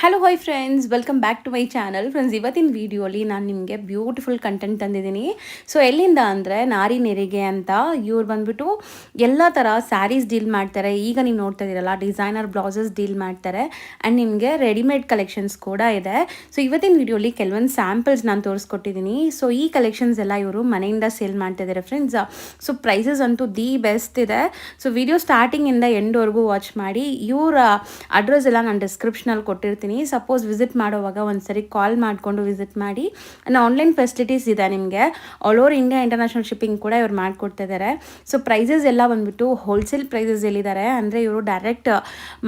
Hello hi friends, welcome back to my channel. Friends, ಇವತ್ತಿನ ವೀಡಿಯೋಲಿ ನಾನು ನಿಮಗೆ ಬ್ಯೂಟಿಫುಲ್ ಕಂಟೆಂಟ್ ತಂದಿದ್ದೀನಿ. ಸೊ ಎಲ್ಲಿಂದ ಅಂದರೆ ನಾರಿ ನೆರಿಗೆ ಅಂತ ಇವ್ರು ಬಂದ್ಬಿಟ್ಟು ಎಲ್ಲ ಥರ ಸ್ಯಾರೀಸ್ ಡೀಲ್ ಮಾಡ್ತಾರೆ. ಈಗ ನೀವು ನೋಡ್ತಾ ಇದ್ದೀರಲ್ಲ, ಡಿಸೈನರ್ ಬ್ಲೌಸಸ್ ಡೀಲ್ ಮಾಡ್ತಾರೆ ಆ್ಯಂಡ್ ನಿಮಗೆ ರೆಡಿಮೇಡ್ ಕಲೆಕ್ಷನ್ಸ್ ಕೂಡ ಇದೆ. ಸೊ ಇವತ್ತಿನ ವೀಡಿಯೋಲಿ ಕೆಲವೊಂದು ಸ್ಯಾಂಪಲ್ಸ್ ನಾನು ತೋರಿಸ್ಕೊಟ್ಟಿದ್ದೀನಿ. ಸೊ ಈ ಕಲೆಕ್ಷನ್ಸ್ ಎಲ್ಲ ಇವರು ಮನೆಯಿಂದ ಸೇಲ್ ಮಾಡ್ತಾ ಇದ್ದಾರೆ ಫ್ರೆಂಡ್ಸ್. ಸೊ ಪ್ರೈಸಸ್ ಅಂತೂ ದಿ ಬೆಸ್ಟ್ ಇದೆ. ಸೊ ವಿಡಿಯೋ ಸ್ಟಾರ್ಟಿಂಗಿಂದ ಎಂಡ್ವರೆಗೂ ವಾಚ್ ಮಾಡಿ. ಇವರ ಅಡ್ರೆಸ್ ಎಲ್ಲ ನಾನು ಡಿಸ್ಕ್ರಿಪ್ಷನಲ್ಲಿ ಕೊಟ್ಟಿರ್ತೀನಿ. ಸಪೋಸ್ ವಿಸಿಟ್ ಮಾಡೋವಾಗ ಒಂದ್ಸರಿ ಕಾಲ್ ಮಾಡಿಕೊಂಡು ವಿಸಿಟ್ ಮಾಡಿ. ಆನ್ಲೈನ್ ಫೆಸಿಲಿಟೀಸ್ ಇದೆ ನಿಮಗೆ. All over India international shipping ಕೂಡ ಇವ್ರು ಮಾಡಿಕೊಡ್ತಾ ಇದ್ದಾರೆ. ಸೊ ಪ್ರೈಸಸ್ ಎಲ್ಲ ಬಂದ್ಬಿಟ್ಟು ಹೋಲ್ಸೇಲ್ ಪ್ರೈಸಸ್ ಎಲ್ಲಿದ್ದಾರೆ ಅಂದರೆ ಇವರು ಡೈರೆಕ್ಟ್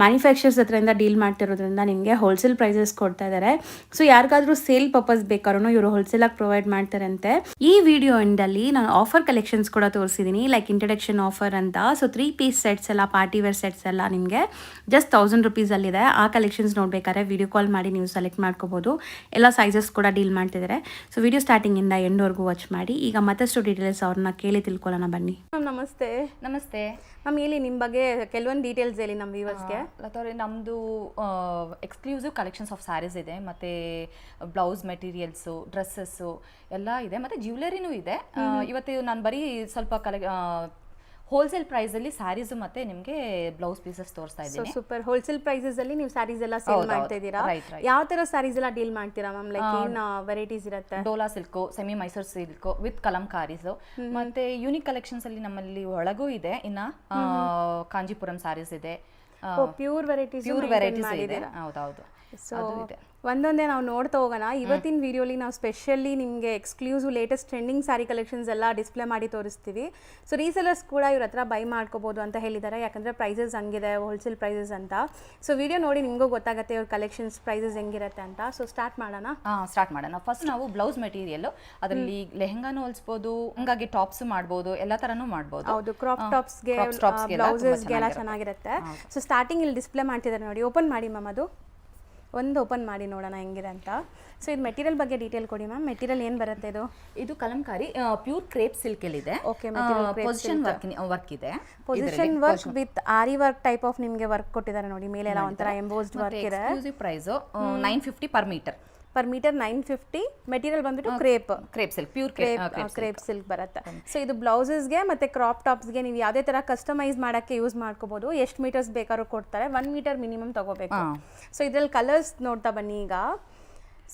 ಮ್ಯಾನುಫ್ಯಾಕ್ಚರ್ಸ್ ಹತ್ರದಿಂದ ಡೀಲ್ ಮಾಡ್ತಿರೋದ್ರಿಂದ ನಿಮಗೆ ಹೋಲ್ಸೇಲ್ ಪ್ರೈಸಸ್ ಕೊಡ್ತಾ ಇದ್ದಾರೆ. ಸೊ ಯಾರಿಗಾದ್ರೂ ಸೇಲ್ ಪರ್ಪಸ್ ಬೇಕಾದ್ರೂ ಇವರು ಹೋಲ್ಸೇಲಾಗಿ ಪ್ರೊವೈಡ್ ಮಾಡ್ತಾರಂತೆ. ಈ ವಿಡಿಯೋ ಎಂಡಲ್ಲಿ ನಾನು ಆಫರ್ ಕಲೆಕ್ಷನ್ಸ್ ಕೂಡ ತೋರಿಸಿದ್ದೀನಿ, ಲೈಕ್ ಇಂಟ್ರಡಕ್ಷನ್ ಆಫರ್ ಅಂತ. ಸೊ 3 ಪೀಸ್ ಸೆಟ್ಸ್ ಎಲ್ಲ, ಪಾರ್ಟಿ ವೇರ್ ಸೆಟ್ಸ್ ಎಲ್ಲ ನಿಮಗೆ ಜಸ್ಟ್ 1000 rupees ಆ ಕಲೆಕ್ಷನ್ಸ್ ನೋಡ್ಬೇಕಾದ್ರೆ ವಿಡಿಯೋ ಕಾಲ್ ಮಾಡಿ ನೀವು ಸೆಲೆಕ್ಟ್ ಮಾಡ್ಕೋಬೋದು. ಎಲ್ಲ ಸೈಜಸ್ ಕೂಡ ಡೀಲ್ ಮಾಡ್ತಿದ್ದಾರೆ. ಸೊ ವಿಡಿಯೋ ಸ್ಟಾರ್ಟಿಂಗಿಂದ ಎಂಡ್ವರೆಗೂ ವಾಚ್ ಮಾಡಿ. ಈಗ ಮತ್ತಷ್ಟು ಡೀಟೇಲ್ಸ್ ಅವ್ರನ್ನ ಕೇಳಿ ತಿಳ್ಕೊಳ್ಳೋಣ ಬನ್ನಿ. ಮ್ಯಾಮ್ ನಮಸ್ತೆ. ನಮಸ್ತೆ ಮ್ಯಾಮ್, ಹೇಳಿ ನಿಮ್ಮ ಬಗ್ಗೆ ಕೆಲವೊಂದು ಡೀಟೇಲ್ಸ್ ಹೇಳಿ ನಮ್ಮ ವ್ಯೂವರ್ಸ್ಗೆ. ಲತಾವ್ರೆ, ನಮ್ಮದು ಎಕ್ಸ್ಕ್ಲೂಸಿವ್ ಕಲೆಕ್ಷನ್ಸ್ ಆಫ್ ಸ್ಯಾರೀಸ್ ಇದೆ, ಮತ್ತು ಬ್ಲೌಸ್ ಮೆಟೀರಿಯಲ್ಸು, ಡ್ರೆಸ್ಸಸ್ಸು ಎಲ್ಲ ಇದೆ, ಮತ್ತು ಜ್ಯುವೆಲರಿನೂ ಇದೆ. ಇವತ್ತು ನಾನು ಬರೀ ಸ್ವಲ್ಪ ಹೋಲ್ಸೇಲ್ ಪ್ರೈಸಲ್ಲಿ ಸ್ಯಾರೀಸು ಮತ್ತು ನಿಮಗೆ ಬ್ಲೌಸ್ ಪೀಸಸ್ ತೋರಿಸ್ತಾ ಇದ್ದೀನಿ. ಸೂಪರ್. ಹೋಲ್ಸೇಲ್ ಪ್ರೈಸಸ್ ಅಲ್ಲಿ ನೀವು ಸ್ಯಾರೀಸ್ ಎಲ್ಲ ಸೇಲ್ ಮಾಡ್ತಾ ಇದ್ದೀರಾ? ಯಾವ ತರ ಸ್ಯಾರೀಸ್ ಎಲ್ಲ ಡೀಲ್ ಮಾಡ್ತೀರಾ ಮ್ಯಾಮ್? ಲೈಕ್ ಏನು ವೆರೈಟೀಸ್ ಇರುತ್ತೆ? Dola silk, semi Mysore silk with ಕಲಂಕಾರೀಸು, ಮತ್ತೆ ಯೂನಿಕ್ ಕಲೆಕ್ಷನ್ಸ್ ಅಲ್ಲಿ ನಮ್ಮಲ್ಲಿ ಒಳಗೂ ಇದೆ. ಇನ್ನ ಕಾಂಜಿಪುರಂ ಸ್ಯಾರೀಸ್ ಇದೆ, ಪ್ಯೂರ್ ವೆರೈಟೀಸ್ ಇದೆ. ಹೌದೌದು. ಸೊ ಒಂದೊಂದೇ ನಾವು ನೋಡ್ತಾ ಹೋಗೋಣ. ಇವತ್ತಿನ ವಿಡಿಯೋಲಿ ನಾವು ಸ್ಪೆಷಲಿ ನಿಮಗೆ exclusive latest trending sari collections ಎಲ್ಲ ಡಿಸ್ಪ್ಲೇ ಮಾಡಿ ತೋರಿಸ್ತೀವಿ. ಸೊ ರೀಸೆಲರ್ಸ್ ಕೂಡ ಇವ್ರ ಹತ್ರ ಬೈ ಮಾಡ್ಕೋಬೋದು ಅಂತ ಹೇಳಿದ್ದಾರೆ, ಯಾಕಂದರೆ ಪ್ರೈಸಸ್ ಹಂಗಿದೆ, ಹೋಲ್ಸೇಲ್ ಪ್ರೈಸಸ್ ಅಂತ. ಸೊ ವಿಡಿಯೋ ನೋಡಿ ನಿಮಗೂ ಗೊತ್ತಾಗುತ್ತೆ ಇವ್ರ ಕಲೆಕ್ಷನ್ಸ್ ಪ್ರೈಸಸ್ ಹೆಂಗಿರುತ್ತೆ ಅಂತ. ಸೊ ಸ್ಟಾರ್ಟ್ ಮಾಡೋಣ. ಫಸ್ಟ್ ನಾವು ಬ್ಲೌಸ್ ಮೆಟೀರಿಯಲ್, ಅದರಲ್ಲಿ ಲೆಹಂಗಾನು ಹೊಲಿಸ್ಬೋದು, ಹಂಗಾಗಿ ಟಾಪ್ಸ್ ಮಾಡ್ಬೋದು, ಎಲ್ಲ ಥರನೂ ಮಾಡ್ಬೋದು. ಹೌದು, ಕ್ರಾಪ್ ಟಾಪ್ಸ್ಗೆ, ಬ್ಲೌಸಸ್ಗೆ ಎಲ್ಲ ಚೆನ್ನಾಗಿರುತ್ತೆ. ಸೊ ಸ್ಟಾರ್ಟಿಂಗ್ ಇಲ್ಲಿ ಡಿಸ್ಪ್ಲೇ ಮಾಡ್ತಿದ್ದಾರೆ ನೋಡಿ. ಓಪನ್ ಮಾಡಿ ಮ್ಯಾಮ್, ಅದು ಒಂದು ಓಪನ್ ಮಾಡಿ ನೋಡೋಣ ಹೆಂಗಿದೆ ಅಂತ. ಸೊ ಇದು ಮೆಟೀರಿಯಲ್ ಬಗ್ಗೆ ಡೀಟೇಲ್ ಕೊಡಿ ಮ್ಯಾಮ್. ಮೆಟೀರಿಯಲ್ ಏನು ಬರುತ್ತೆ? ಇದು ಕಲಂಕಾರಿ ಪ್ಯೂರ್ ಕ್ರೇಪ್ ಸಿಲ್ಕ್ ಅಲ್ಲಿ ಇದೆ. ಓಕೆ, ಪೊಸಿಷನ್ ವರ್ಕ್ ಇದೆ. Position work with aari work type of ನಿಮಗೆ ವರ್ಕ್ ಕೊಟ್ಟಿದ್ದಾರೆ ನೋಡಿ. ಮೇಲೆ ಎಲ್ಲ ಒಂಥರ ಎಂಬೋಸ್ಡ್ ವರ್ಕ್ ಇದೆ. Exclusive price 950 per meter. Per metre 950. Material ಬಂದ್ಬಿಟ್ಟು crepe silk, pure crepe silk ಬರುತ್ತೆ. ಸೊ ಇದು ಬ್ಲೌಸಸ್ಗೆ ಮತ್ತು ಕ್ರಾಪ್ ಟಾಪ್ಸ್ಗೆ ನೀವು ಯಾವುದೇ ಥರ ಕಸ್ಟಮೈಸ್ ಮಾಡೋಕ್ಕೆ ಯೂಸ್ ಮಾಡ್ಕೋಬೋದು. ಎಷ್ಟು ಮೀಟರ್ಸ್ ಬೇಕಾದ್ರೂ ಕೊಡ್ತಾರೆ. 1 ಮೀಟರ್ ಮಿನಿಮಮ್ ತಗೋಬೇಕು. ಸೊ ಇದರಲ್ಲಿ ಕಲರ್ಸ್ ನೋಡ್ತಾ ಬನ್ನಿ ಈಗ.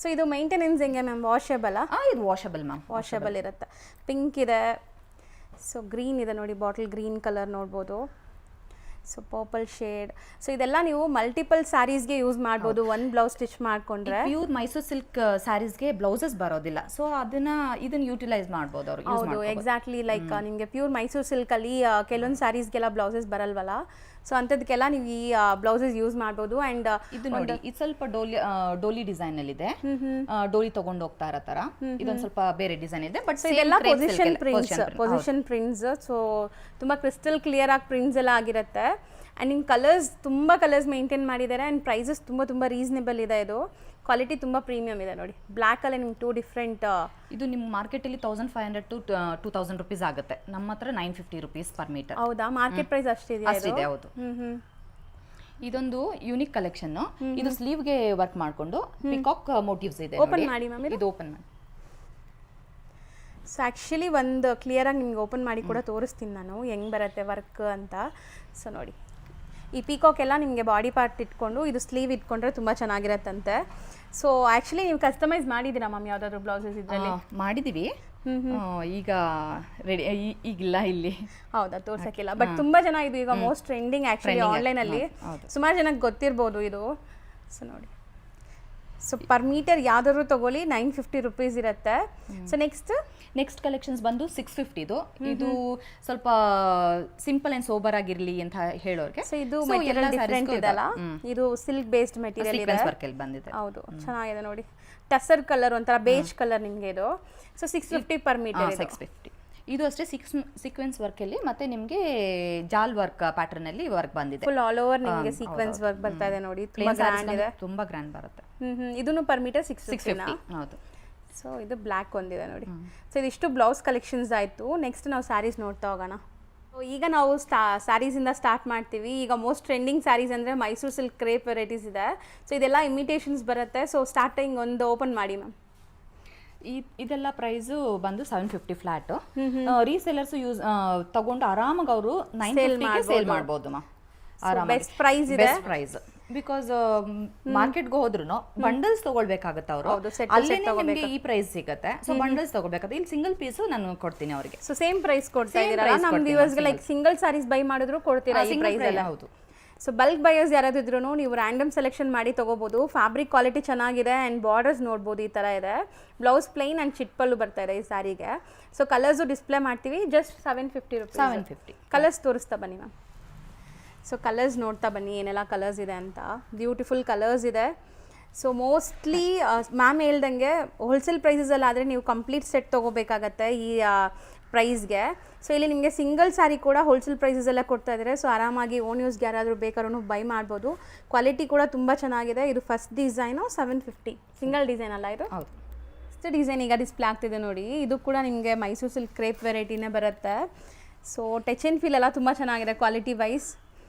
ಸೊ ಇದು ಮೈಂಟೆನೆನ್ಸ್ ಹೆಂಗೆ ಮ್ಯಾಮ್? ವಾಷೇಬಲ್? ಇದು ವಾಷಬಲ್ ಮ್ಯಾಮ್, ವಾಷಬಲ್ ಇರುತ್ತೆ. ಪಿಂಕ್ ಇದೆ, ಸೊ ಗ್ರೀನ್ ಇದೆ ನೋಡಿ, ಬಾಟಲ್ ಗ್ರೀನ್ ಕಲರ್ ನೋಡ್ಬೋದು. So purple shade. ಸೊ ಇದೆಲ್ಲ ನೀವು ಮಲ್ಟಿಪಲ್ ಸ್ಯಾರೀಸ್ಗೆ ಯೂಸ್ ಮಾಡ್ಬೋದು, ಒಂದು ಬ್ಲೌಸ್ ಸ್ಟಿಚ್ ಮಾಡ್ಕೊಂಡ್ರೆ. ಪ್ಯೂರ್ ಮೈಸೂರು ಸಿಲ್ಕ್ ಸ್ಯಾರೀಸ್ಗೆ ಬ್ಲೌಸಸ್ ಬರೋದಿಲ್ಲ, ಸೊ ಇದನ್ನ ಯೂಟಿಲೈಸ್ ಮಾಡ್ಬೋದು ಅವರು. ಹೌದು, ಎಕ್ಸಾಕ್ಟ್ಲಿ. ಲೈಕ್ ನಿಮಗೆ ಪ್ಯೂರ್ ಮೈಸೂರು ಸಿಲ್ಕಲ್ಲಿ ಕೆಲವೊಂದು ಸ್ಯಾರೀಸ್ಗೆಲ್ಲ ಬ್ಲೌಸಸ್ ಬರಲ್ವಲ್ಲ, ಸೊ ಅಂಥದಕ್ಕೆಲ್ಲ ನೀವು ಈ ಬ್ಲೌಸಸ್ ಯೂಸ್ ಮಾಡ್ಬೋದು. ಆ್ಯಂಡ್ ಇದು ನೋಡಿ, ಇದು ಸ್ವಲ್ಪ ಡೋಲಿ ಡಿಸೈನ್ ಅಲ್ಲಿ ಇದೆ. ಡೋಲಿ ತಗೊಂಡು ಹೋಗ್ತಾ ಇರೋ ತರ. ಇದೊಂದು ಸ್ವಲ್ಪ ಬೇರೆ ಡಿಸೈನ್ ಇದೆ, ಬಟ್ ಇದೆಲ್ಲ ಪೊಸಿಷನ್ ಪ್ರಿಂಟ್ಸ್. ಸೊ ತುಂಬ ಕ್ರಿಸ್ಟಲ್ ಕ್ಲಿಯರ್ ಆಗಿ ಪ್ರಿಂಟ್ಸ್ ಎಲ್ಲ ಆಗಿರುತ್ತೆ. ಆ್ಯಂಡ್ ನಿಮ್ಮ ತುಂಬ ಕಲರ್ಸ್ ಮೇಂಟೈನ್ ಮಾಡಿದ್ದಾರೆ. ಆ್ಯಂಡ್ ಪ್ರೈಸಸ್ ತುಂಬ ರೀಸನೇಬಲ್ ಇದೆ. ಇದು ಕ್ವಾಲಿಟಿ ತುಂಬ ಪ್ರೀಮಿಯಮ್ ಇದೆ ನೋಡಿ. ಬ್ಲ್ಯಾಕಲ್ಲೇ ನಿಮ್ಗೆ 2 ಡಿಫ್ರೆಂಟ್. ಇದು ನಿಮ್ಮ ಮಾರ್ಕೆಟಲ್ಲಿ 1500 to 2000 rupees ಆಗುತ್ತೆ. ನಮ್ಮ ಹತ್ರ 950 rupees per meter. ಹೌದಾ? ಮಾರ್ಕೆಟ್ ಪ್ರೈಸ್ ಅಷ್ಟಿದೆ? ಅಷ್ಟಿದೆ, ಹೌದು. ಇದೊಂದು ಯೂನಿಕ್ ಕಲೆಕ್ಷನ್. ಇದು ಸ್ಲೀವ್ಗೆ ವರ್ಕ್ ಮಾಡಿಕೊಂಡು ಪಿಕಾಕ್ ಮೋಟಿವ್ಸ್ ಇದೆ. ಓಪನ್ ಮಾಡಿ ಮ್ಯಾಮ್, ಇದು ಓಪನ್ ಮಾಡಿ. ಸೊ ಆ್ಯಕ್ಚುಲಿ ಒಂದು ಕ್ಲಿಯರಾಗಿ ನಿಮ್ಗೆ ಓಪನ್ ಮಾಡಿ ಕೂಡ ತೋರಿಸ್ತೀನಿ ನಾನು ಹೆಂಗೆ ಬರುತ್ತೆ ವರ್ಕ್ ಅಂತ. ಸೊ ನೋಡಿ, ಈ ಪೀಕಾಕ್ ಎಲ್ಲ ನಿಮಗೆ ಬಾಡಿ ಪಾರ್ಟ್ ಇಟ್ಕೊಂಡು ಇದು ಸ್ಲೀವ್ ಇಟ್ಕೊಂಡ್ರೆ ತುಂಬ ಚೆನ್ನಾಗಿರತ್ತಂತೆ. ಸೊ ಆ್ಯಕ್ಚುಲಿ ನೀವು ಕಸ್ಟಮೈಸ್ ಮಾಡಿದ್ದೀರಾ ಮ್ಯಾಮ್ ಯಾವುದಾದ್ರು ಬ್ಲೌಸಸ್ ಇದರಲ್ಲಿ? ಮಾಡಿದ್ದೀವಿ, ಈಗ ರೆಡಿ ಈಗಿಲ್ಲ ಇಲ್ಲಿ. ಹೌದಾ? ತೋರ್ಸೋಕ್ಕಿಲ್ಲ, ಬಟ್ ತುಂಬ ಜನ ಇದು ಈಗ ಮೋಸ್ಟ್ ಟ್ರೆಂಡಿಂಗ್ ಆ್ಯಕ್ಚುಲಿ ಆನ್ಲೈನಲ್ಲಿ. ಸುಮಾರು ಜನಕ್ಕೆ ಗೊತ್ತಿರ್ಬೋದು ಇದು. ಸೊ ನೋಡಿ, ಸೊ ಪರ್ ಮೀಟರ್ ಯಾವ್ದಾದ್ರು ತಗೊಳ್ಳಿ 950 rupees ಇರುತ್ತೆ. ಸೊ ನೆಕ್ಸ್ಟ್ ಕಲೆಕ್ಷನ್ಸ್ ಬಂದು 650. ಇದು ಸ್ವಲ್ಪ ಸಿಂಪಲ್ ಅಂಡ್ ಸೋಬರ್ ಆಗಿರ್ಲಿ ಅಂತ ಹೇಳೋರಿಗೆ. ಸೊ ಇದು ಮೆಟೀರಿಯಲ್ ಡಿಫರೆಂಟ್ ಇದೆಲ್ಲ. ಇದು ಸಿಲ್ಕ್ ಬೇಸ್ಡ್ ಮೆಟೀರಿಯಲ್ ಇದೆ. ಬಂದಿದೆ. ಹೌದು, ಚೆನ್ನಾಗಿದೆ ನೋಡಿ. ಟಸರ್ ಕಲರ್, ಒಂಥರ ಬೇಜ್ ಕಲರ್ ನಿಮಗೆ ಇದು. So 650 per meter. 650. ಇದು ಅಷ್ಟೇ ಸೀಕ್ವೆನ್ಸ್ ವರ್ಕ್ ಅಲ್ಲಿ, ಮತ್ತೆ ನಿಮಗೆ ಜಾಲ್ ವರ್ಕ್ ಪ್ಯಾಟರ್ನ್ ಅಲ್ಲಿ ವರ್ಕ್ ಬಂದಿದೆ. ಫುಲ್ ಆಲ್ ಓವರ್ ನಿಮಗೆ ಸೀಕ್ವೆನ್ಸ್ ವರ್ಕ್ ಬರ್ತಾ ಇದೆ ನೋಡಿ. ತುಂಬಾ ಗ್ರ್ಯಾಂಡ್ ಇದೆ, ತುಂಬಾ ಗ್ರ್ಯಾಂಡ್ ಬರುತ್ತೆ. ಇದನ್ನು ಪರ್ ಮೀಟರ್ 650. ಹೌದು. ಸೊ ಇದು ಬ್ಲ್ಯಾಕ್ ಒಂದಿದೆ ನೋಡಿ. ಸೊ ಇದಿಷ್ಟು ಬ್ಲೌಸ್ ಕಲೆಕ್ಷನ್ಸ್ ಆಯಿತು. ನೆಕ್ಸ್ಟ್ ನಾವು ಸ್ಯಾರೀಸ್ ನೋಡ್ತಾ ಹೋಗೋಣ. ಈಗ ನಾವು ಸ್ಯಾರೀಸಿಂದ ಸ್ಟಾರ್ಟ್ ಮಾಡ್ತೀವಿ. ಈಗ ಮೋಸ್ಟ್ ಟ್ರೆಂಡಿಂಗ್ ಸ್ಯಾರೀಸ್ ಅಂದರೆ ಮೈಸೂರು ಸಿಲ್ಕ್ ಕ್ರೇಪ್ ವೆರೈಟೀಸ್ ಇದೆ. ಸೊ ಇದೆಲ್ಲ ಇಮಿಟೇಷನ್ಸ್ ಬರುತ್ತೆ. ಸೊ ಸ್ಟಾರ್ಟಿಂಗ್ ಒಂದು ಓಪನ್ ಮಾಡಿ ಮ್ಯಾಮ್. ಇದೆಲ್ಲ ಪ್ರೈಸು ಬಂದು 750 ಫ್ಲಾಟ್. ರೀಸೇಲರ್ಸ್ ತಗೊಂಡು ಆರಾಮಾಗಿ ಅವರು 950ಗೆ ಸೇಲ್ ಮಾಡ್ಬೋದು ಮಾ. ಬೆಸ್ಟ್ ಪ್ರೈಸ್ ಇದೆ. ಬೆಸ್ಟ್ ಪ್ರೈಸ್ ಬಿಕಾಸ್ ಮಾರ್ಕೆಟ್ಗೆ ಹೋದ್ರು ಬಂಡಲ್ಸ್ ತಗೊಳ್ಬೇಕಾಗತ್ತೆ ಅವರು. ಅಲ್ಲೇ ನಿಮಗೆ ಈ ಪ್ರೈಸ್ ಸಿಗುತ್ತೆ. ಸೊ ಬಂಡಲ್ಸ್ ತಗೋಬೇಕಾದ್ರೆ ಇಲ್ಲಿ ಸಿಂಗಲ್ ಪೀಸ್ ನಾನು ಕೊಡ್ತೀನಿ ಅವರಿಗೆ. ಸೊ ಸೇಮ್ ಪ್ರೈಸ್ ಕೊಡ್ತಾ ಇದ್ದೀರಾ ನಮ್ಮ ವ್ಯೂವರ್ಸ್ಗೆ. ಲೈಕ್ ಸಿಂಗಲ್ ಸಾರೀಸ್ ಬೈ ಮಾಡಿದ್ರು ಕೊಡ್ತೀರಾ ಈ ಪ್ರೈಸ್ ಎಲ್ಲ? ಹೌದು. ಸೊ ಬಲ್ಕ್ ಬಯರ್ಸ್ ಯಾರಾದಿದ್ರು ನೀವು ರ್ಯಾಂಡಮ್ ಸೆಲೆಕ್ಷನ್ ಮಾಡಿ ತೊಗೋಬೋದು. ಫ್ಯಾಬ್ರಿಕ್ ಕ್ವಾಲಿಟಿ ಚೆನ್ನಾಗಿದೆ ಆ್ಯಂಡ್ ಬಾರ್ಡರ್ಸ್ ನೋಡ್ಬೋದು ಈ ಥರ ಇದೆ. ಬ್ಲೌಸ್ ಪ್ಲೈನ್ ಆ್ಯಂಡ್ ಚಿಟ್ಪಲ್ಲು ಬರ್ತಾ ಇದೆ ಈ ಸ್ಯಾರಿಗೆ. ಸೊ ಕಲರ್ಸು ಡಿಸ್ಪ್ಲೇ ಮಾಡ್ತೀವಿ. Just 750 rupees. 750. ಕಲರ್ಸ್ ತೋರಿಸ್ತಾ ಬನ್ನಿ ಮ್ಯಾಮ್. ಸೊ ಕಲರ್ಸ್ ನೋಡ್ತಾ ಬನ್ನಿ ಏನೆಲ್ಲ ಕಲರ್ಸ್ ಇದೆ ಅಂತ. ಬ್ಯೂಟಿಫುಲ್ ಕಲರ್ಸ್ ಇದೆ. ಸೊ ಮೋಸ್ಟ್ಲಿ ಮ್ಯಾಮ್ ಹೇಳ್ದಂಗೆ ಹೋಲ್ಸೇಲ್ ಪ್ರೈಸಸಲ್ಲಾದರೆ ನೀವು ಕಂಪ್ಲೀಟ್ ಸೆಟ್ ತೊಗೋಬೇಕಾಗತ್ತೆ ಈ ಪ್ರೈಸ್ಗೆ. ಸೊ ಇಲ್ಲಿ ನಿಮಗೆ ಸಿಂಗಲ್ ಸ್ಯಾರಿ ಕೂಡ ಹೋಲ್ಸೇಲ್ ಪ್ರೈಸಸೆಲ್ಲ ಕೊಡ್ತಾ ಇದ್ದಾರೆ. ಸೊ ಆರಾಮಾಗಿ ಓನ್ ಯೂಸ್ಗೆ ಯಾರಾದರೂ ಬೇಕಾದ್ರೂ ಬೈ ಮಾಡ್ಬೋದು. ಕ್ವಾಲಿಟಿ ಕೂಡ ತುಂಬ ಚೆನ್ನಾಗಿದೆ. ಇದು ಫಸ್ಟ್ ಡಿಸೈನು 750. ಸಿಂಗಲ್ ಡಿಸೈನ್ ಅಲ್ಲ ಇದು? ಹೌದು. ಫಸ್ಟ್ ಡಿಸೈನ್ ಈಗ ಡಿಸ್ಪ್ಲೇ ಆಗ್ತಿದೆ ನೋಡಿ. ಇದು ಕೂಡ ನಿಮಗೆ ಮೈಸೂರು ಸಿಲ್ಕ್ ಕ್ರೇಪ್ ವೆರೈಟಿನೇ ಬರುತ್ತೆ. ಸೊ ಟಚ್ ಆ್ಯಂಡ್ ಫೀಲ್ ಎಲ್ಲ ತುಂಬ ಚೆನ್ನಾಗಿದೆ ಕ್ವಾಲಿಟಿ ವೈಸ್.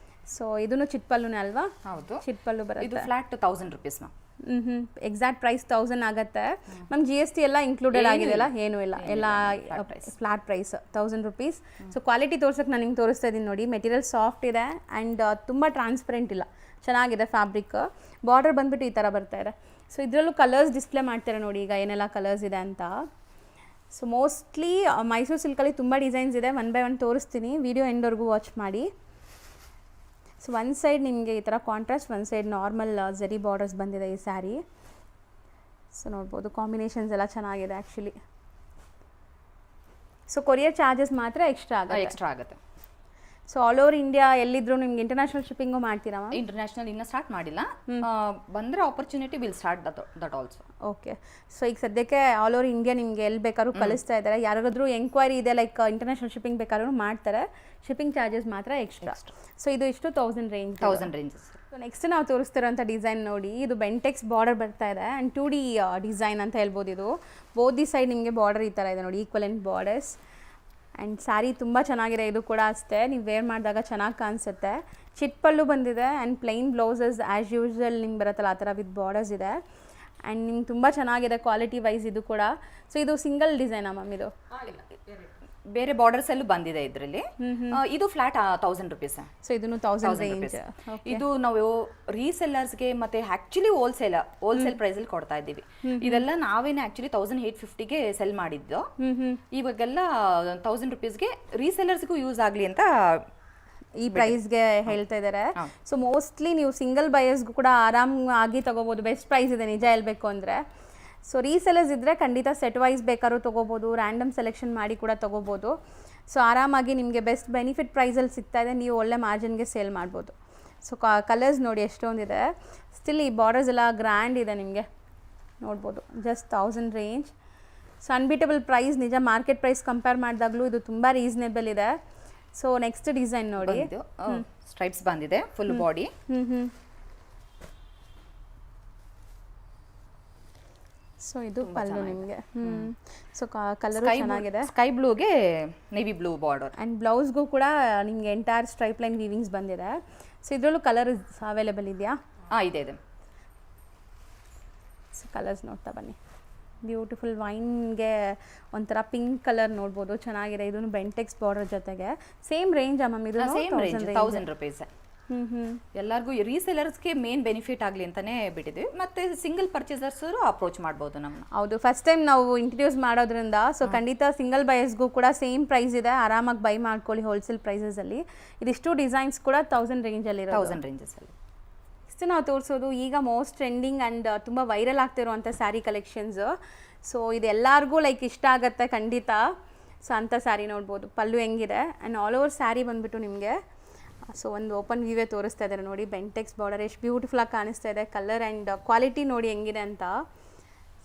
ಸೊ ಇದನ್ನು ಚಿಟ್ಪಲ್ಲುನೇ ಅಲ್ವಾ? ಹೌದು, ಚಿಟ್ಪಲ್ಲು ಬರುತ್ತೆ. ಇದು flat 1000 rupees ma'am. Exact price 1000 ಆಗುತ್ತೆ ಮ್ಯಾಮ್. GST ಎಲ್ಲ ಇನ್ಕ್ಲೂಡೆಡ್ ಆಗಿದೆಯಲ್ಲ? ಏನೂ ಇಲ್ಲ, ಎಲ್ಲ flat price 1000 rupees. So quality ತೋರ್ಸಕ್ಕೆ ನಾನು ನಿಮ್ಗೆ ತೋರಿಸ್ತಾ ಇದ್ದೀನಿ ನೋಡಿ. ಮೆಟೀರಿಯಲ್ ಸಾಫ್ಟ್ ಇದೆ ಆ್ಯಂಡ್ ತುಂಬ ಟ್ರಾನ್ಸ್ಪರೆಂಟ್ ಇಲ್ಲ, ಚೆನ್ನಾಗಿದೆ ಫ್ಯಾಬ್ರಿಕ್. ಬಾರ್ಡರ್ ಬಂದುಬಿಟ್ಟು ಈ ಥರ ಬರ್ತಾ ಇದೆ. ಸೊ ಇದರಲ್ಲೂ ಕಲರ್ಸ್ ಡಿಸ್ಪ್ಲೇ ಮಾಡ್ತಾರೆ ನೋಡಿ ಈಗ ಏನೆಲ್ಲ ಕಲರ್ಸ್ ಇದೆ ಅಂತ. ಸೊ ಮೋಸ್ಟ್ಲಿ ಮೈಸೂರು ಸಿಲ್ಕಲ್ಲಿ ತುಂಬ ಡಿಸೈನ್ಸ್ ಇದೆ. ಒನ್ ಬೈ ಒನ್ ತೋರಿಸ್ತೀನಿ, ವಿಡಿಯೋ ಎಂಡ್ವರೆಗೂ ವಾಚ್ ಮಾಡಿ. ಸೊ ಒಂದು ಸೈಡ್ ನಿಮಗೆ ಈ ಥರ ಕಾಂಟ್ರಾಸ್ಟ್, ಒಂದು ಸೈಡ್ ನಾರ್ಮಲ್ ಜರಿ ಬಾರ್ಡರ್ಸ್ ಬಂದಿದೆ ಈ ಸ್ಯಾರಿ. ಸೊ ನೋಡ್ಬೋದು ಕಾಂಬಿನೇಷನ್ಸ್ ಎಲ್ಲ ಚೆನ್ನಾಗಿದೆ ಆ್ಯಕ್ಚುಲಿ. ಸೊ ಕೊರಿಯರ್ ಚಾರ್ಜಸ್ ಮಾತ್ರ ಎಕ್ಸ್ಟ್ರಾ ಆಗುತ್ತೆ. ಸೊ ಆಲ್ ಓವರ್ ಇಂಡಿಯಾ ಎಲ್ಲಿದ್ರು ನಿಮ್ಗೆ ಇಂಟರ್ನ್ಯಾಷನಲ್ ಶಿಪ್ಪಿಂಗು ಮಾಡ್ತೀರಾ? ಇಂಟರ್ನ್ಯಾಷನಲ್ ಇನ್ನೂ ಸ್ಟಾರ್ಟ್ ಮಾಡಿಲ್ಲ. ಬಂದರೆ opportunity will start that also. Okay. So ಈಗ ಸದ್ಯಕ್ಕೆ ಆಲ್ ಓವರ್ ಇಂಡಿಯಾ ನಿಮಗೆ ಎಲ್ಲಿ ಬೇಕಾದ್ರೂ ಕಳಿಸ್ತಾ ಇದ್ದಾರೆ. ಯಾರಾದ್ರೂ ಎಂಕ್ವೈರಿ ಇದೆ ಲೈಕ್ ಇಂಟರ್ನ್ಯಾಷನಲ್ ಶಿಪ್ಪಿಂಗ್ ಬೇಕಾದ್ರೂ ಮಾಡ್ತಾರೆ. ಶಿಪ್ಪಿಂಗ್ ಚಾರ್ಜಸ್ ಮಾತ್ರ ಎಕ್ಸ್ಟ್ರಾ. ಸೊ ಇದು ಇಷ್ಟು 1000 ರೇಂಜಸ್. ಸೊ ನೆಕ್ಸ್ಟ್ ನಾವು ತೋರಿಸ್ತಿರೋಂಥ ಡಿಸೈನ್ ನೋಡಿ. ಇದು ಬೆಂಟೆಕ್ಸ್ ಬಾರ್ಡರ್ ಬರ್ತಾ ಇದೆ ಆ್ಯಂಡ್ 2D ಡಿಸೈನ್ ಅಂತ ಹೇಳ್ಬೋದು. ಇದು ಬೋದಿ ಸೈಡ್ ನಿಮಗೆ ಬಾರ್ಡರ್ ಈ ಥರ ಇದೆ ನೋಡಿ, ಈಕ್ವಲೆಂಟ್ ಬಾರ್ಡರ್ಸ್. ಆ್ಯಂಡ್ ಸ್ಯಾರಿ ತುಂಬ ಚೆನ್ನಾಗಿದೆ. ಇದು ಕೂಡ ಅಷ್ಟೇ, ನೀವು ವೇರ್ ಮಾಡಿದಾಗ ಚೆನ್ನಾಗಿ ಕಾಣಿಸುತ್ತೆ. ಚಿಟ್ಪಲ್ಲು ಬಂದಿದೆ and plain blouses as usual ನಿಮ್ಗೆ ಬರುತ್ತಲ್ಲ ಆ ಥರ ವಿತ್ ಬಾರ್ಡರ್ಸ್ ಇದೆ. ಆ್ಯಂಡ್ ನಿಮ್ಗೆ ತುಂಬ ಚೆನ್ನಾಗಿದೆ ಕ್ವಾಲಿಟಿ ವೈಸ್ ಇದು ಕೂಡ. ಸೊ ಇದು ಸಿಂಗಲ್ ಡಿಸೈನಾ ಮ್ಯಾಮ್? ಇದು ಬೇರೆ ಬಾರ್ಡರ್ಸ್ ಎಲ್ಲೂ ಬಂದಿದೆ ಇದರಲ್ಲಿ. ಇದು ಫ್ಲಾಟ್ 1000 ರುಪೀಸ್. ಸೊ ಇದನ್ನು 1000 ರೇಂಜ್. ಇದು ನಾವು ರೀಸೆಲ್ಲರ್ಸ್ಗೆ ಮತ್ತೆ ಆಕ್ಚುಲಿ ಹೋಲ್ಸೇಲ್ ಪ್ರೈಸ್ ಅಲ್ಲಿ ಕೊಡ್ತಾ ಇದ್ದೀವಿ. ಇದೆಲ್ಲ ನಾವೇನೆ ಆಕ್ಚುಲಿ 1850ಗೆ ಸೆಲ್ ಮಾಡಿದ್ದು. ಇವಾಗೆಲ್ಲ 1000 ರುಪೀಸ್ಗೆ ರೀಸೆಲ್ಲರ್ಸ್ಗೂ ಯೂಸ್ ಆಗಲಿ ಅಂತ ಈ ಪ್ರೈಸ್ಗೆ ಹೇಳ್ತಾ ಇದ್ದಾರೆ. ಸೊ ಮೋಸ್ಟ್ಲಿ ನೀವು ಸಿಂಗಲ್ ಬಯರ್ಸ್ಗೂ ಕೂಡ ಆರಾಮಾಗಿ ತಗೋಬೋದು. ಬೆಸ್ಟ್ ಪ್ರೈಸ್ ಇದೆ ನಿಜ ಹೇಳ್ಬೇಕು ಅಂದರೆ. ಸೊ ರೀಸೆಲರ್ಸ್ ಇದ್ದರೆ ಖಂಡಿತ ಸೆಟ್ ವೈಸ್ ಬೇಕಾದ್ರೂ ತೊಗೋಬೋದು, ರ್ಯಾಂಡಮ್ ಸೆಲೆಕ್ಷನ್ ಮಾಡಿ ಕೂಡ ತೊಗೋಬೋದು. ಸೊ ಆರಾಮಾಗಿ ನಿಮಗೆ ಬೆಸ್ಟ್ ಬೆನಿಫಿಟ್ ಪ್ರೈಸಲ್ಲಿ ಸಿಗ್ತಾ ಇದೆ. ನೀವು ಒಳ್ಳೆ ಮಾರ್ಜಿನ್ಗೆ ಸೇಲ್ ಮಾಡ್ಬೋದು. ಸೊ ಕಲರ್ಸ್ ನೋಡಿ ಎಷ್ಟೊಂದಿದೆ. ಸ್ಟಿಲ್ ಈ ಬಾರ್ಡರ್ಸ್ ಎಲ್ಲ ಗ್ರ್ಯಾಂಡ್ ಇದೆ ನಿಮಗೆ ನೋಡ್ಬೋದು. Just 1000 range. So unbeatable price ನಿಜ. ಮಾರ್ಕೆಟ್ ಪ್ರೈಸ್ ಕಂಪೇರ್ ಮಾಡಿದಾಗಲೂ ಇದು ತುಂಬ ರೀಸನೇಬಲ್ ಇದೆ. ಸೊ ನೆಕ್ಸ್ಟ್ ಡಿಸೈನ್ ನೋಡಿ. ಸ್ಟ್ರೈಪ್ಸ್ ಬಂದಿದೆ ಫುಲ್ ಬಾಡಿ. ಸೊ ಇದು ಪಲ್ಲು ನಿಮಗೆ. ಸೊ ಕಲರ್ ಚೆನ್ನಾಗಿದೆ. ಸ್ಕೈ ಬ್ಲೂಗೆ ನೇವಿ ಬ್ಲೂ ಬಾರ್ಡರ್. ಆ್ಯಂಡ್ ಬ್ಲೌಸ್ಗೂ ಕೂಡ ನಿಮಗೆ ಎಂಟೈರ್ ಸ್ಟ್ರೈಪ್ ಲೈನ್ ವೀವಿಂಗ್ಸ್ ಬಂದಿದೆ. ಸೊ ಇದರಲ್ಲೂ ಕಲರ್ ಅವೈಲೇಬಲ್ ಇದೆಯಾ? ಇದೆ. ಸೊ ಕಲರ್ಸ್ ನೋಡ್ತಾ ಬನ್ನಿ. ಬ್ಯೂಟಿಫುಲ್ ವೈನ್ಗೆ ಒಂಥರ ಪಿಂಕ್ ಕಲರ್ ನೋಡ್ಬೋದು, ಚೆನ್ನಾಗಿದೆ. ಇದನ್ನು ಬೆಂಟೆಕ್ಸ್ ಬಾರ್ಡರ್ ಜೊತೆಗೆ ಸೇಮ್ ರೇಂಜ್ ಮ್ಯಾಮ್? ಇದು ಸೇಮ್ ರೇಂಜ್ 1000 ರುಪೀಸ್. ಎಲ್ಲರಿಗೂ ರೀಸೇಲರ್ಸ್ಗೆ ಮೇನ್ ಬೆನಿಫಿಟ್ ಆಗಲಿ ಅಂತಾನೆ ಬಿಟ್ಟಿದ್ವಿ. ಮತ್ತೆ ಸಿಂಗಲ್ ಪರ್ಚೇಸರ್ಸ್ ಅಪ್ರೋಚ್ ಮಾಡ್ಬೋದು ನಮ್ಮನ್ನ. ಹೌದು, ಫಸ್ಟ್ ಟೈಮ್ ನಾವು ಇಂಟ್ರಡ್ಯೂಸ್ ಮಾಡೋದ್ರಿಂದ ಸೊ ಖಂಡಿತ ಸಿಂಗಲ್ ಬಯರ್ಸ್ಗೂ ಕೂಡ ಸೇಮ್ ಪ್ರೈಸ್ ಇದೆ. ಆರಾಮಾಗಿ ಬೈ ಮಾಡ್ಕೊಳ್ಳಿ ಹೋಲ್ಸೇಲ್ ಪ್ರೈಸಸಲ್ಲಿ. ಇದಿಷ್ಟು ಡಿಸೈನ್ಸ್ ಕೂಡ 1000 ರೇಂಜಲ್ಲಿ ಇರೋ. 1000 ರೇಂಜಸಲ್ಲಿ ಇಷ್ಟು ನಾವು ತೋರಿಸೋದು ಈಗ ಮೋಸ್ಟ್ ಟ್ರೆಂಡಿಂಗ್ ಆ್ಯಂಡ್ ತುಂಬ ವೈರಲ್ ಆಗ್ತಿರುವಂಥ ಸ್ಯಾರಿ ಕಲೆಕ್ಷನ್ಸ್. ಸೊ ಇದು ಎಲ್ಲರಿಗೂ ಲೈಕ್ ಇಷ್ಟ ಆಗುತ್ತೆ ಖಂಡಿತ. ಸೊ ಅಂಥ ಸ್ಯಾರಿ ನೋಡ್ಬೋದು. ಪಲ್ಲು ಹೆಂಗಿದೆ ಆ್ಯಂಡ್ ಆಲ್ ಓವರ್ ಸ್ಯಾರಿ ಬಂದುಬಿಟ್ಟು ನಿಮಗೆ ಸೊ ಒಂದು ಓಪನ್ ವ್ಯೂವೇ ತೋರಿಸ್ತಾ ಇದ್ದಾರೆ ನೋಡಿ. ಬೆಂಟೆಕ್ಸ್ ಬಾರ್ಡರ್ ಎಷ್ಟು ಬ್ಯೂಟಿಫುಲ್ಲಾಗಿ ಕಾಣಿಸ್ತಾ ಇದೆ. ಕಲರ್ ಆ್ಯಂಡ್ ಕ್ವಾಲಿಟಿ ನೋಡಿ ಹೆಂಗಿದೆ ಅಂತ.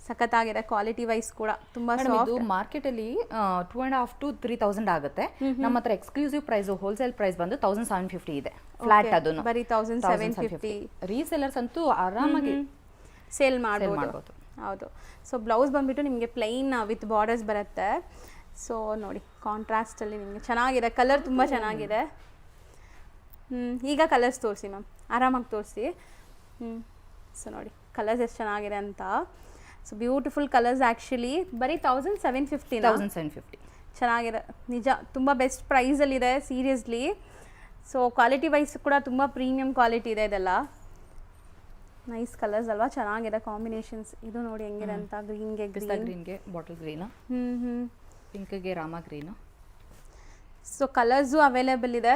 ಸಖತ್ತಾಗಿದೆ ಕ್ವಾಲಿಟಿ ವೈಸ್ ಕೂಡ ತುಂಬ ಸಾಫ್ಟ್. ಇದು ಮಾರ್ಕೆಟಲ್ಲಿ 2,500 to 3,000 ಆಗುತ್ತೆ. ನಮ್ಮ ಹತ್ರ ಎಕ್ಸ್ಕ್ಲೂಸಿವ್ ಪ್ರೈಸ್ ಹೋಲ್ಸೇಲ್ ಪ್ರೈಸ್ ಬಂದು 1,750 ಇದೆ ಫ್ಲಾಟ್. ಅದನ್ನು ಬರೀ 1,750. ರೀಸೆಲರ್ಸ್ ಅಂತೂ ಆರಾಮಾಗಿ ಸೇಲ್ ಮಾಡ್ಬೋದು. ಹೌದು. ಸೊ ಬ್ಲೌಸ್ ಬಂದುಬಿಟ್ಟು ನಿಮಗೆ ಪ್ಲೈನ್ ವಿತ್ ಬಾರ್ಡರ್ಸ್ ಬರುತ್ತೆ. ಸೊ ನೋಡಿ ಕಾಂಟ್ರಾಸ್ಟಲ್ಲಿ ನಿಮಗೆ ಚೆನ್ನಾಗಿದೆ, ಕಲರ್ ತುಂಬ ಚೆನ್ನಾಗಿದೆ. ಈಗ ಕಲರ್ಸ್ ತೋರಿಸಿ ಮ್ಯಾಮ್, ಆರಾಮಾಗಿ ತೋರಿಸಿ. ಸೊ ನೋಡಿ ಕಲರ್ಸ್ ಎಷ್ಟು ಚೆನ್ನಾಗಿದೆ ಅಂತ. So beautiful colours actually. ಬರೀ 1750. 1750 ಚೆನ್ನಾಗಿದೆ ನಿಜ, ತುಂಬ ಬೆಸ್ಟ್ ಪ್ರೈಸಲ್ಲಿದೆ ಸೀರಿಯಸ್ಲಿ. ಸೊ ಕ್ವಾಲಿಟಿ ವೈಸ್ ಕೂಡ ತುಂಬ ಪ್ರೀಮಿಯಂ ಕ್ವಾಲಿಟಿ ಇದೆ ಇದೆಲ್ಲ. ನೈಸ್ ಕಲರ್ಸ್ ಅಲ್ವಾ, ಚೆನ್ನಾಗಿದೆ ಕಾಂಬಿನೇಷನ್ಸ್. ಇದು ನೋಡಿ ಹೆಂಗಿದೆ ಅಂತ, ಗ್ರೀನ್ಗೆ ಗ್ರೀನ್ಗೆ ಬಾಟಲ್ ಗ್ರೀನು, ಪಿಂಕ್ಗೆ Rama green. So colours available ಇದೆ.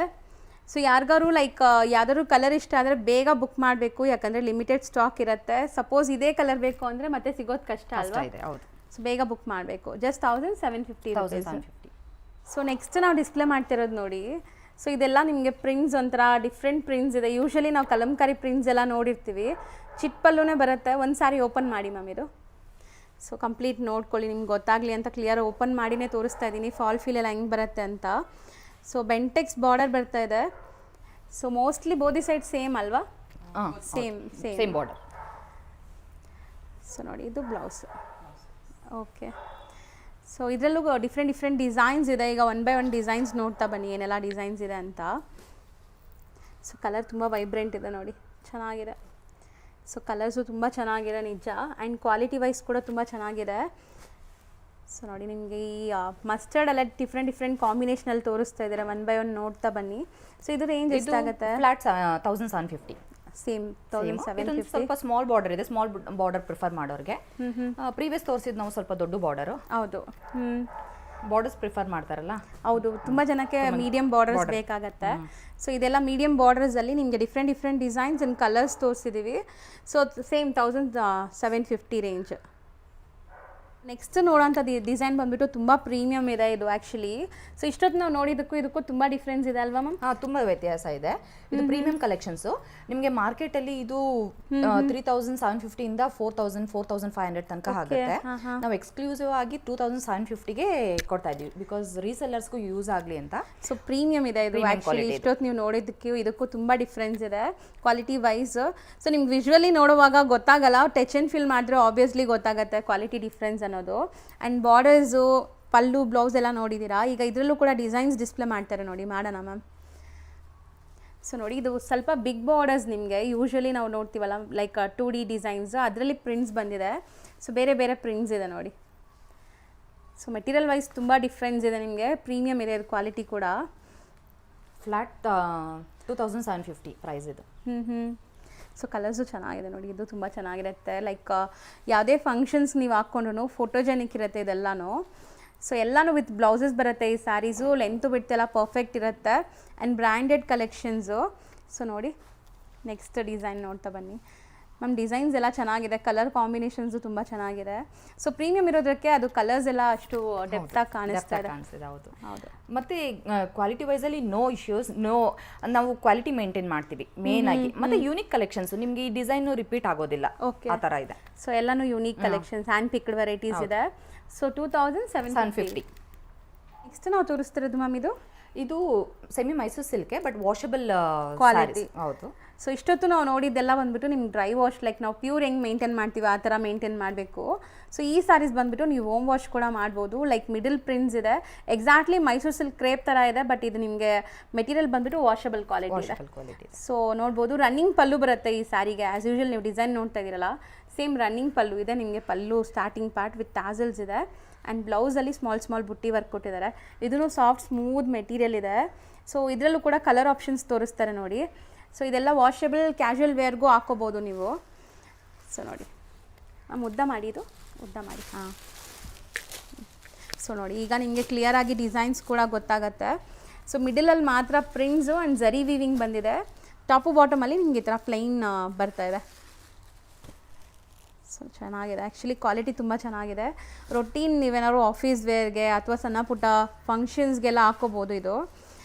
ಸೊ ಯಾರಿಗಾರು ಲೈಕ್ ಯಾವ್ದಾದ್ರು ಕಲರ್ ಇಷ್ಟ ಆದರೆ ಬೇಗ ಬುಕ್ ಮಾಡಬೇಕು, ಯಾಕಂದರೆ ಲಿಮಿಟೆಡ್ ಸ್ಟಾಕ್ ಇರುತ್ತೆ. ಸಪೋಸ್ ಇದೇ ಕಲರ್ ಬೇಕು ಅಂದರೆ ಮತ್ತೆ ಸಿಗೋದು ಕಷ್ಟ ಅಲ್ವಾ. ಹೌದು. ಸೊ ಬೇಗ ಬುಕ್ ಮಾಡಬೇಕು. ಜಸ್ಟ್ 1750. 1750. ಸೊ ನೆಕ್ಸ್ಟ್ ನಾವು ಡಿಸ್ಪ್ಲೇ ಮಾಡ್ತಿರೋದು ನೋಡಿ. ಸೊ ಇದೆಲ್ಲ ನಿಮಗೆ ಪ್ರಿಂಟ್ಸ್ ಒಂಥರ ಡಿಫ್ರೆಂಟ್ ಪ್ರಿಂಟ್ಸ್ ಇದೆ. ಯೂಶ್ವಲಿ ನಾವು ಕಲಂಕಾರಿ ಪ್ರಿಂಟ್ಸ್ ಎಲ್ಲ ನೋಡಿರ್ತೀವಿ, ಚಿಟ್ಪಲ್ಲುನೇ ಬರುತ್ತೆ. ಒಂದು ಸಾರಿ ಓಪನ್ ಮಾಡಿ ಮ್ಯಾಮ್ ಇದು. ಸೊ ಕಂಪ್ಲೀಟ್ ನೋಡ್ಕೊಳ್ಳಿ, ನಿಮ್ಗೆ ಗೊತ್ತಾಗಲಿ ಅಂತ ಕ್ಲಿಯರ್ ಓಪನ್ ಮಾಡಿನೇ ತೋರಿಸ್ತಾ ಇದ್ದೀನಿ ಫಾಲ್ ಫೀಲ್ ಎಲ್ಲ ಹೆಂಗೆ ಬರುತ್ತೆ ಅಂತ. ಸೊ ಬೆಂಟೆಕ್ಸ್ ಬಾರ್ಡರ್ ಬರ್ತಾ ಇದೆ. ಸೊ ಮೋಸ್ಟ್ಲಿ ಬೋದಿ ಸೈಡ್ ಸೇಮ್ ಅಲ್ವಾ? Same border. ಸೊ ನೋಡಿ ಇದು ಬ್ಲೌಸ್. ಓಕೆ. ಸೊ ಇದರಲ್ಲೂ ಡಿಫ್ರೆಂಟ್ ಡಿಸೈನ್ಸ್ ಇದೆ. ಈಗ ಒನ್ ಬೈ ಒನ್ ಡಿಸೈನ್ಸ್ ನೋಡ್ತಾ ಬನ್ನಿ ಏನೆಲ್ಲ ಡಿಸೈನ್ಸ್ ಇದೆ ಅಂತ. ಸೊ ಕಲರ್ ತುಂಬ ವೈಬ್ರೆಂಟ್ ಇದೆ ನೋಡಿ, ಚೆನ್ನಾಗಿದೆ. ಸೊ ಕಲರ್ಸು ತುಂಬ ಚೆನ್ನಾಗಿದೆ ನಿಜ, ಆ್ಯಂಡ್ ಕ್ವಾಲಿಟಿ ವೈಸ್ ಕೂಡ ತುಂಬ ಚೆನ್ನಾಗಿದೆ. ಸೊ ನೋಡಿ ನಿಮಗೆ ಈ ಮಸ್ಟರ್ಡ್ ಎಲ್ಲ ಡಿಫ್ರೆಂಟ್ ಕಾಂಬಿನೇಷನಲ್ಲಿ ತೋರಿಸ್ತಾ ಇದ್ದಾರೆ. ಒನ್ ಬೈ ಒನ್ ನೋಡ್ತಾ ಬನ್ನಿ. ಸೊ ಇದು ರೇಂಜ್ ಎಷ್ಟಾಗುತ್ತೆ? ಫ್ಲಾಟ್ 1750. ಸೇಮ್ 1750. ಸ್ವಲ್ಪ ಸ್ಮಾಲ್ ಬಾರ್ಡರ್ ಇದೆ, ಸ್ಮಾಲ್ ಬಾರ್ಡರ್ ಪ್ರಿಫರ್ ಮಾಡೋರಿಗೆ. ಪ್ರೀವಿಯಸ್ ತೋರಿಸಿದ್ ನಾವು ಸ್ವಲ್ಪ ದೊಡ್ಡ ಬಾರ್ಡರು. ಹೌದು, ಬಾರ್ಡರ್ಸ್ ಪ್ರಿಫರ್ ಮಾಡ್ತಾರಲ್ಲ. ಹೌದು, ತುಂಬ ಜನಕ್ಕೆ ಮೀಡಿಯಂ ಬಾರ್ಡರ್ಸ್ ಬೇಕಾಗತ್ತೆ. ಸೊ ಇದೆಲ್ಲ ಮೀಡಿಯಂ ಬಾರ್ಡರ್ಸಲ್ಲಿ ನಿಮಗೆ ಡಿಫ್ರೆಂಟ್ ಡಿಸೈನ್ಸ್ ಆ್ಯಂಡ್ ಕಲರ್ಸ್ ತೋರಿಸಿದ್ದೀವಿ. So same 1750 range. ನೆಕ್ಸ್ಟ್ ನೋಡೋಂಥದ್ದು ಡಿಸೈನ್ ಬಂದ್ಬಿಟ್ಟು ತುಂಬ ಪ್ರೀಮಿಯಮ್ ಇದೆ ಇದು ಆ್ಯಕ್ಚುಲಿ. ಸೊ ಇಷ್ಟೊತ್ತು ನಾವು ನೋಡಿದ್ದಕ್ಕೂ ಇದಕ್ಕೂ ತುಂಬ ಡಿಫ್ರೆನ್ಸ್ ಇದೆ ಅಲ್ವಾ ಮ್ಯಾಮ್? ತುಂಬ ವ್ಯತ್ಯಾಸ ಇದೆ. ಇದು ಪ್ರೀಮಿಯಂ ಕಲೆಕ್ಷನ್ಸು. ನಿಮಗೆ ಮಾರ್ಕೆಟಲ್ಲಿ ಇದು 3750 ಇಂದ 4500 ತನಕ ಆಗುತ್ತೆ. ನಾವು ಎಕ್ಸ್ಕ್ಲೂಸಿವ್ ಆಗಿ 2750ಗೆ ಕೊಡ್ತಾ ಇದೀವಿ, ಬಿಕಾಸ್ ರೀಸೆಲ್ಲರ್ಸ್ಗೂ ಯೂಸ್ ಆಗಲಿ ಅಂತ. ಸೊ ಪ್ರೀಮಿಯಂ ಇದೆ ಇದು ಆ್ಯಕ್ಚುಲಿ. ಇಷ್ಟೊತ್ತು ನೀವು ನೋಡಿದ್ದಕ್ಕೂ ಇದಕ್ಕೂ ತುಂಬ ಡಿಫ್ರೆನ್ಸ್ ಇದೆ ಕ್ವಾಲಿಟಿ ವೈಸ್. ಸೊ ನಿಮ್ಗೆ ವಿಜುವಲಿ ನೋಡುವಾಗ ಗೊತ್ತಾಗಲ್ಲ, ಟಚ್ ಆ್ಯಂಡ್ ಫೀಲ್ ಮಾಡಿದ್ರೆ ಆಬ್ವಿಯಸ್ಲಿ ಗೊತ್ತಾಗುತ್ತೆ ಕ್ವಾಲಿಟಿ ಡಿಫ್ರೆನ್ಸ್ ಅನ್ನೋದು. ಆ್ಯಂಡ್ ಬಾರ್ಡರ್ಸು, ಪಲ್ಲು, ಬ್ಲೌಸ್ ಎಲ್ಲ ನೋಡಿದ್ದೀರಾ. ಈಗ ಇದರಲ್ಲೂ ಕೂಡ ಡಿಸೈನ್ಸ್ ಡಿಸ್ಪ್ಲೇ ಮಾಡ್ತಾರೆ ನೋಡಿ, ಮಾಡೋಣ ಮ್ಯಾಮ್. ಸೊ ನೋಡಿ ಇದು ಸ್ವಲ್ಪ ಬಿಗ್ ಬಾರ್ಡರ್ಸ್. ನಿಮಗೆ ಯೂಶ್ವಲಿ ನಾವು ನೋಡ್ತೀವಲ್ಲ ಲೈಕ್ 2D ಡಿಸೈನ್ಸ್, ಅದರಲ್ಲಿ ಪ್ರಿಂಟ್ಸ್ ಬಂದಿದೆ. ಸೊ ಬೇರೆ ಪ್ರಿಂಟ್ಸ್ ಇದೆ ನೋಡಿ. ಸೊ ಮೆಟೀರಿಯಲ್ ವೈಸ್ ತುಂಬ ಡಿಫ್ರೆನ್ಸ್ ಇದೆ, ನಿಮಗೆ ಪ್ರೀಮಿಯಮ್ ಇದೆ ಇದು ಕ್ವಾಲಿಟಿ ಕೂಡ. ಫ್ಲಾಟ್ 2750 ಪ್ರೈಸ್ ಇದು. ಸೊ ಕಲರ್ಸು ಚೆನ್ನಾಗಿದೆ ನೋಡಿ, ಇದು ತುಂಬ ಚೆನ್ನಾಗಿರುತ್ತೆ. ಲೈಕ್ ಯಾವುದೇ ಫಂಕ್ಷನ್ಸ್ ನೀವು ಹಾಕ್ಕೊಂಡ್ರು ಫೋಟೋಜೆನಿಕ್ ಇರುತ್ತೆ ಇದೆಲ್ಲನೂ. ಸೊ ಎಲ್ಲನೂ ವಿತ್ ಬ್ಲೌಸಸ್ ಬರುತ್ತೆ ಈ ಸ್ಯಾರೀಸು. ಲೆಂತು ಬಿಡ್ತೆಲ್ಲ ಪರ್ಫೆಕ್ಟ್ ಇರುತ್ತೆ, ಆ್ಯಂಡ್ ಬ್ರ್ಯಾಂಡೆಡ್ ಕಲೆಕ್ಷನ್ಸು. ಸೊ ನೋಡಿ ನೆಕ್ಸ್ಟ್ ಡಿಸೈನ್ ನೋಡ್ತಾ ಬನ್ನಿ ಮ್ಯಾಮ್. ಡಿಸೈನ್ಸ್ ಎಲ್ಲ ಚೆನ್ನಾಗಿದೆ, ಕಲರ್ ಕಾಂಬಿನೇಷನ್ಸು ತುಂಬ ಚೆನ್ನಾಗಿದೆ. ಸೊ ಪ್ರೀಮಿಯಮ್ ಇರೋದಕ್ಕೆ ಅದು ಕಲರ್ಸ್ ಎಲ್ಲ ಅಷ್ಟು ಡೆಪ್ತಾಗಿ ಕಾಣಿಸ್ತಾ ಇದೆ. ಹೌದು. ಮತ್ತು ಕ್ವಾಲಿಟಿ ವೈಸಲ್ಲಿ ನೋ ಇಶ್ಯೂಸ್, ನಾವು ಕ್ವಾಲಿಟಿ ಮೇಂಟೈನ್ ಮಾಡ್ತೀವಿ ಮೇನ್ ಆಗಿ. ಮತ್ತು ಯೂನಿಕ್ ಕಲೆಕ್ಷನ್ಸ್, ನಿಮಗೆ ಈ ಡಿಸೈನು ರಿಪೀಟ್ ಆಗೋದಿಲ್ಲ, ಆ ಥರ ಇದೆ. ಸೊ ಎಲ್ಲನೂ unique collections, hand picked varieties ಇದೆ. ಸೊ 2750. ನೆಕ್ಸ್ಟ್ ನಾವು ತೋರಿಸ್ತಿರೋದು ಮ್ಯಾಮ್ ಇದು ಸೆಮಿ ಮೈಸೂರು ಸಿಲ್ಕೆ, ಬಟ್ ವಾಷಬಲ್ ಕ್ವಾಲಿಟಿ. ಹೌದು. ಸೊ ಇಷ್ಟೊತ್ತು ನಾವು ನೋಡಿದ್ದೆಲ್ಲ ಬಂದ್ಬಿಟ್ಟು ನಿಮ್ಗೆ ಡ್ರೈ ವಾಶ್, ಲೈಕ್ ನಾವು ಪ್ಯೂರ್ ಹೆಂಗೆ ಮೇಂಟೈನ್ ಮಾಡ್ತೀವಿ ಆ ಥರ ಮೇಂಟೈನ್ ಮಾಡಬೇಕು. ಸೊ ಈ ಸ್ಯಾರೀಸ್ ಬಂದ್ಬಿಟ್ಟು ನೀವು ಹೋಮ್ ವಾಶ್ ಕೂಡ ಮಾಡ್ಬೋದು. ಲೈಕ್ ಮಿಡಲ್ ಪ್ರಿಂಟ್ಸ್ ಇದೆ, ಎಕ್ಸಾಕ್ಟ್ಲಿ ಮೈಸೂರು ಸಿಲ್ಕ್ ಕ್ರೇಪ್ ಥರ ಇದೆ, ಬಟ್ ಇದು ನಿಮಗೆ ಮೆಟೀರಿಯಲ್ ಬಂದ್ಬಿಟ್ಟು ವಾಷಬಲ್ ಕ್ವಾಲಿಟಿ ಇದೆ. ಸೊ ನೋಡ್ಬೋದು ರನ್ನಿಂಗ್ ಪಲ್ಲು ಬರುತ್ತೆ ಈ ಸ್ಯಾರಿಗೆ. ಆ್ಯಸ್ ಯೂಶುವಲ್ ನೀವು ಡಿಸೈನ್ ನೋಡ್ತಾ ಇದ್ದೀರಲ್ಲ, ಸೇಮ್ ರನ್ನಿಂಗ್ ಪಲ್ಲು ಇದೆ ನಿಮಗೆ. ಪಲ್ಲು ಸ್ಟಾರ್ಟಿಂಗ್ ಪಾರ್ಟ್ ವಿತ್ ಟ್ಯಾಸಲ್ಸ್ ಇದೆ, ಆ್ಯಂಡ್ ಬ್ಲೌಸಲ್ಲಿ ಸ್ಮಾಲ್ ಬುಟ್ಟಿ ವರ್ಕ್ ಕೊಟ್ಟಿದ್ದಾರೆ. ಇದೂ ಸಾಫ್ಟ್ ಸ್ಮೂತ್ ಮೆಟೀರಿಯಲ್ ಇದೆ. ಸೊ ಇದರಲ್ಲೂ ಕೂಡ ಕಲರ್ ಆಪ್ಷನ್ಸ್ ತೋರಿಸ್ತಾರೆ ನೋಡಿ. ಸೊ ಇದೆಲ್ಲ ವಾಷಬಲ್ ಕ್ಯಾಶುವಲ್ ವೇರ್ಗೂ ಹಾಕೋಬೋದು ನೀವು. ಸೊ ನೋಡಿ ಉದ್ದ ಮಾಡಿ, ಇದು ಉದ್ದ ಮಾಡಿ. ಸೊ ನೋಡಿ ಈಗ ನಿಮಗೆ ಕ್ಲಿಯರಾಗಿ ಡಿಸೈನ್ಸ್ ಕೂಡ ಗೊತ್ತಾಗುತ್ತೆ. ಸೊ ಮಿಡಲಲ್ಲಿ ಮಾತ್ರ ಪ್ರಿಂಟ್ಸು ಆ್ಯಂಡ್ ಝರಿ ವೀವಿಂಗ್ ಬಂದಿದೆ. ಟಾಪು ಬಾಟಮಲ್ಲಿ ನಿಮಗೆ ಈ ಥರ ಪ್ಲೈನ್ ಬರ್ತಾ ಇದೆ. ಸೊ ಚೆನ್ನಾಗಿದೆ ಆ್ಯಕ್ಚುಲಿ, ಕ್ವಾಲಿಟಿ ತುಂಬ ಚೆನ್ನಾಗಿದೆ. ರೊಟೀನ್ ನೀವೇನಾದ್ರು ಆಫೀಸ್ ವೇರ್ಗೆ ಅಥವಾ ಸಣ್ಣ ಪುಟ್ಟ ಫಂಕ್ಷನ್ಸ್ಗೆಲ್ಲ ಹಾಕೋಬೋದು ಇದು.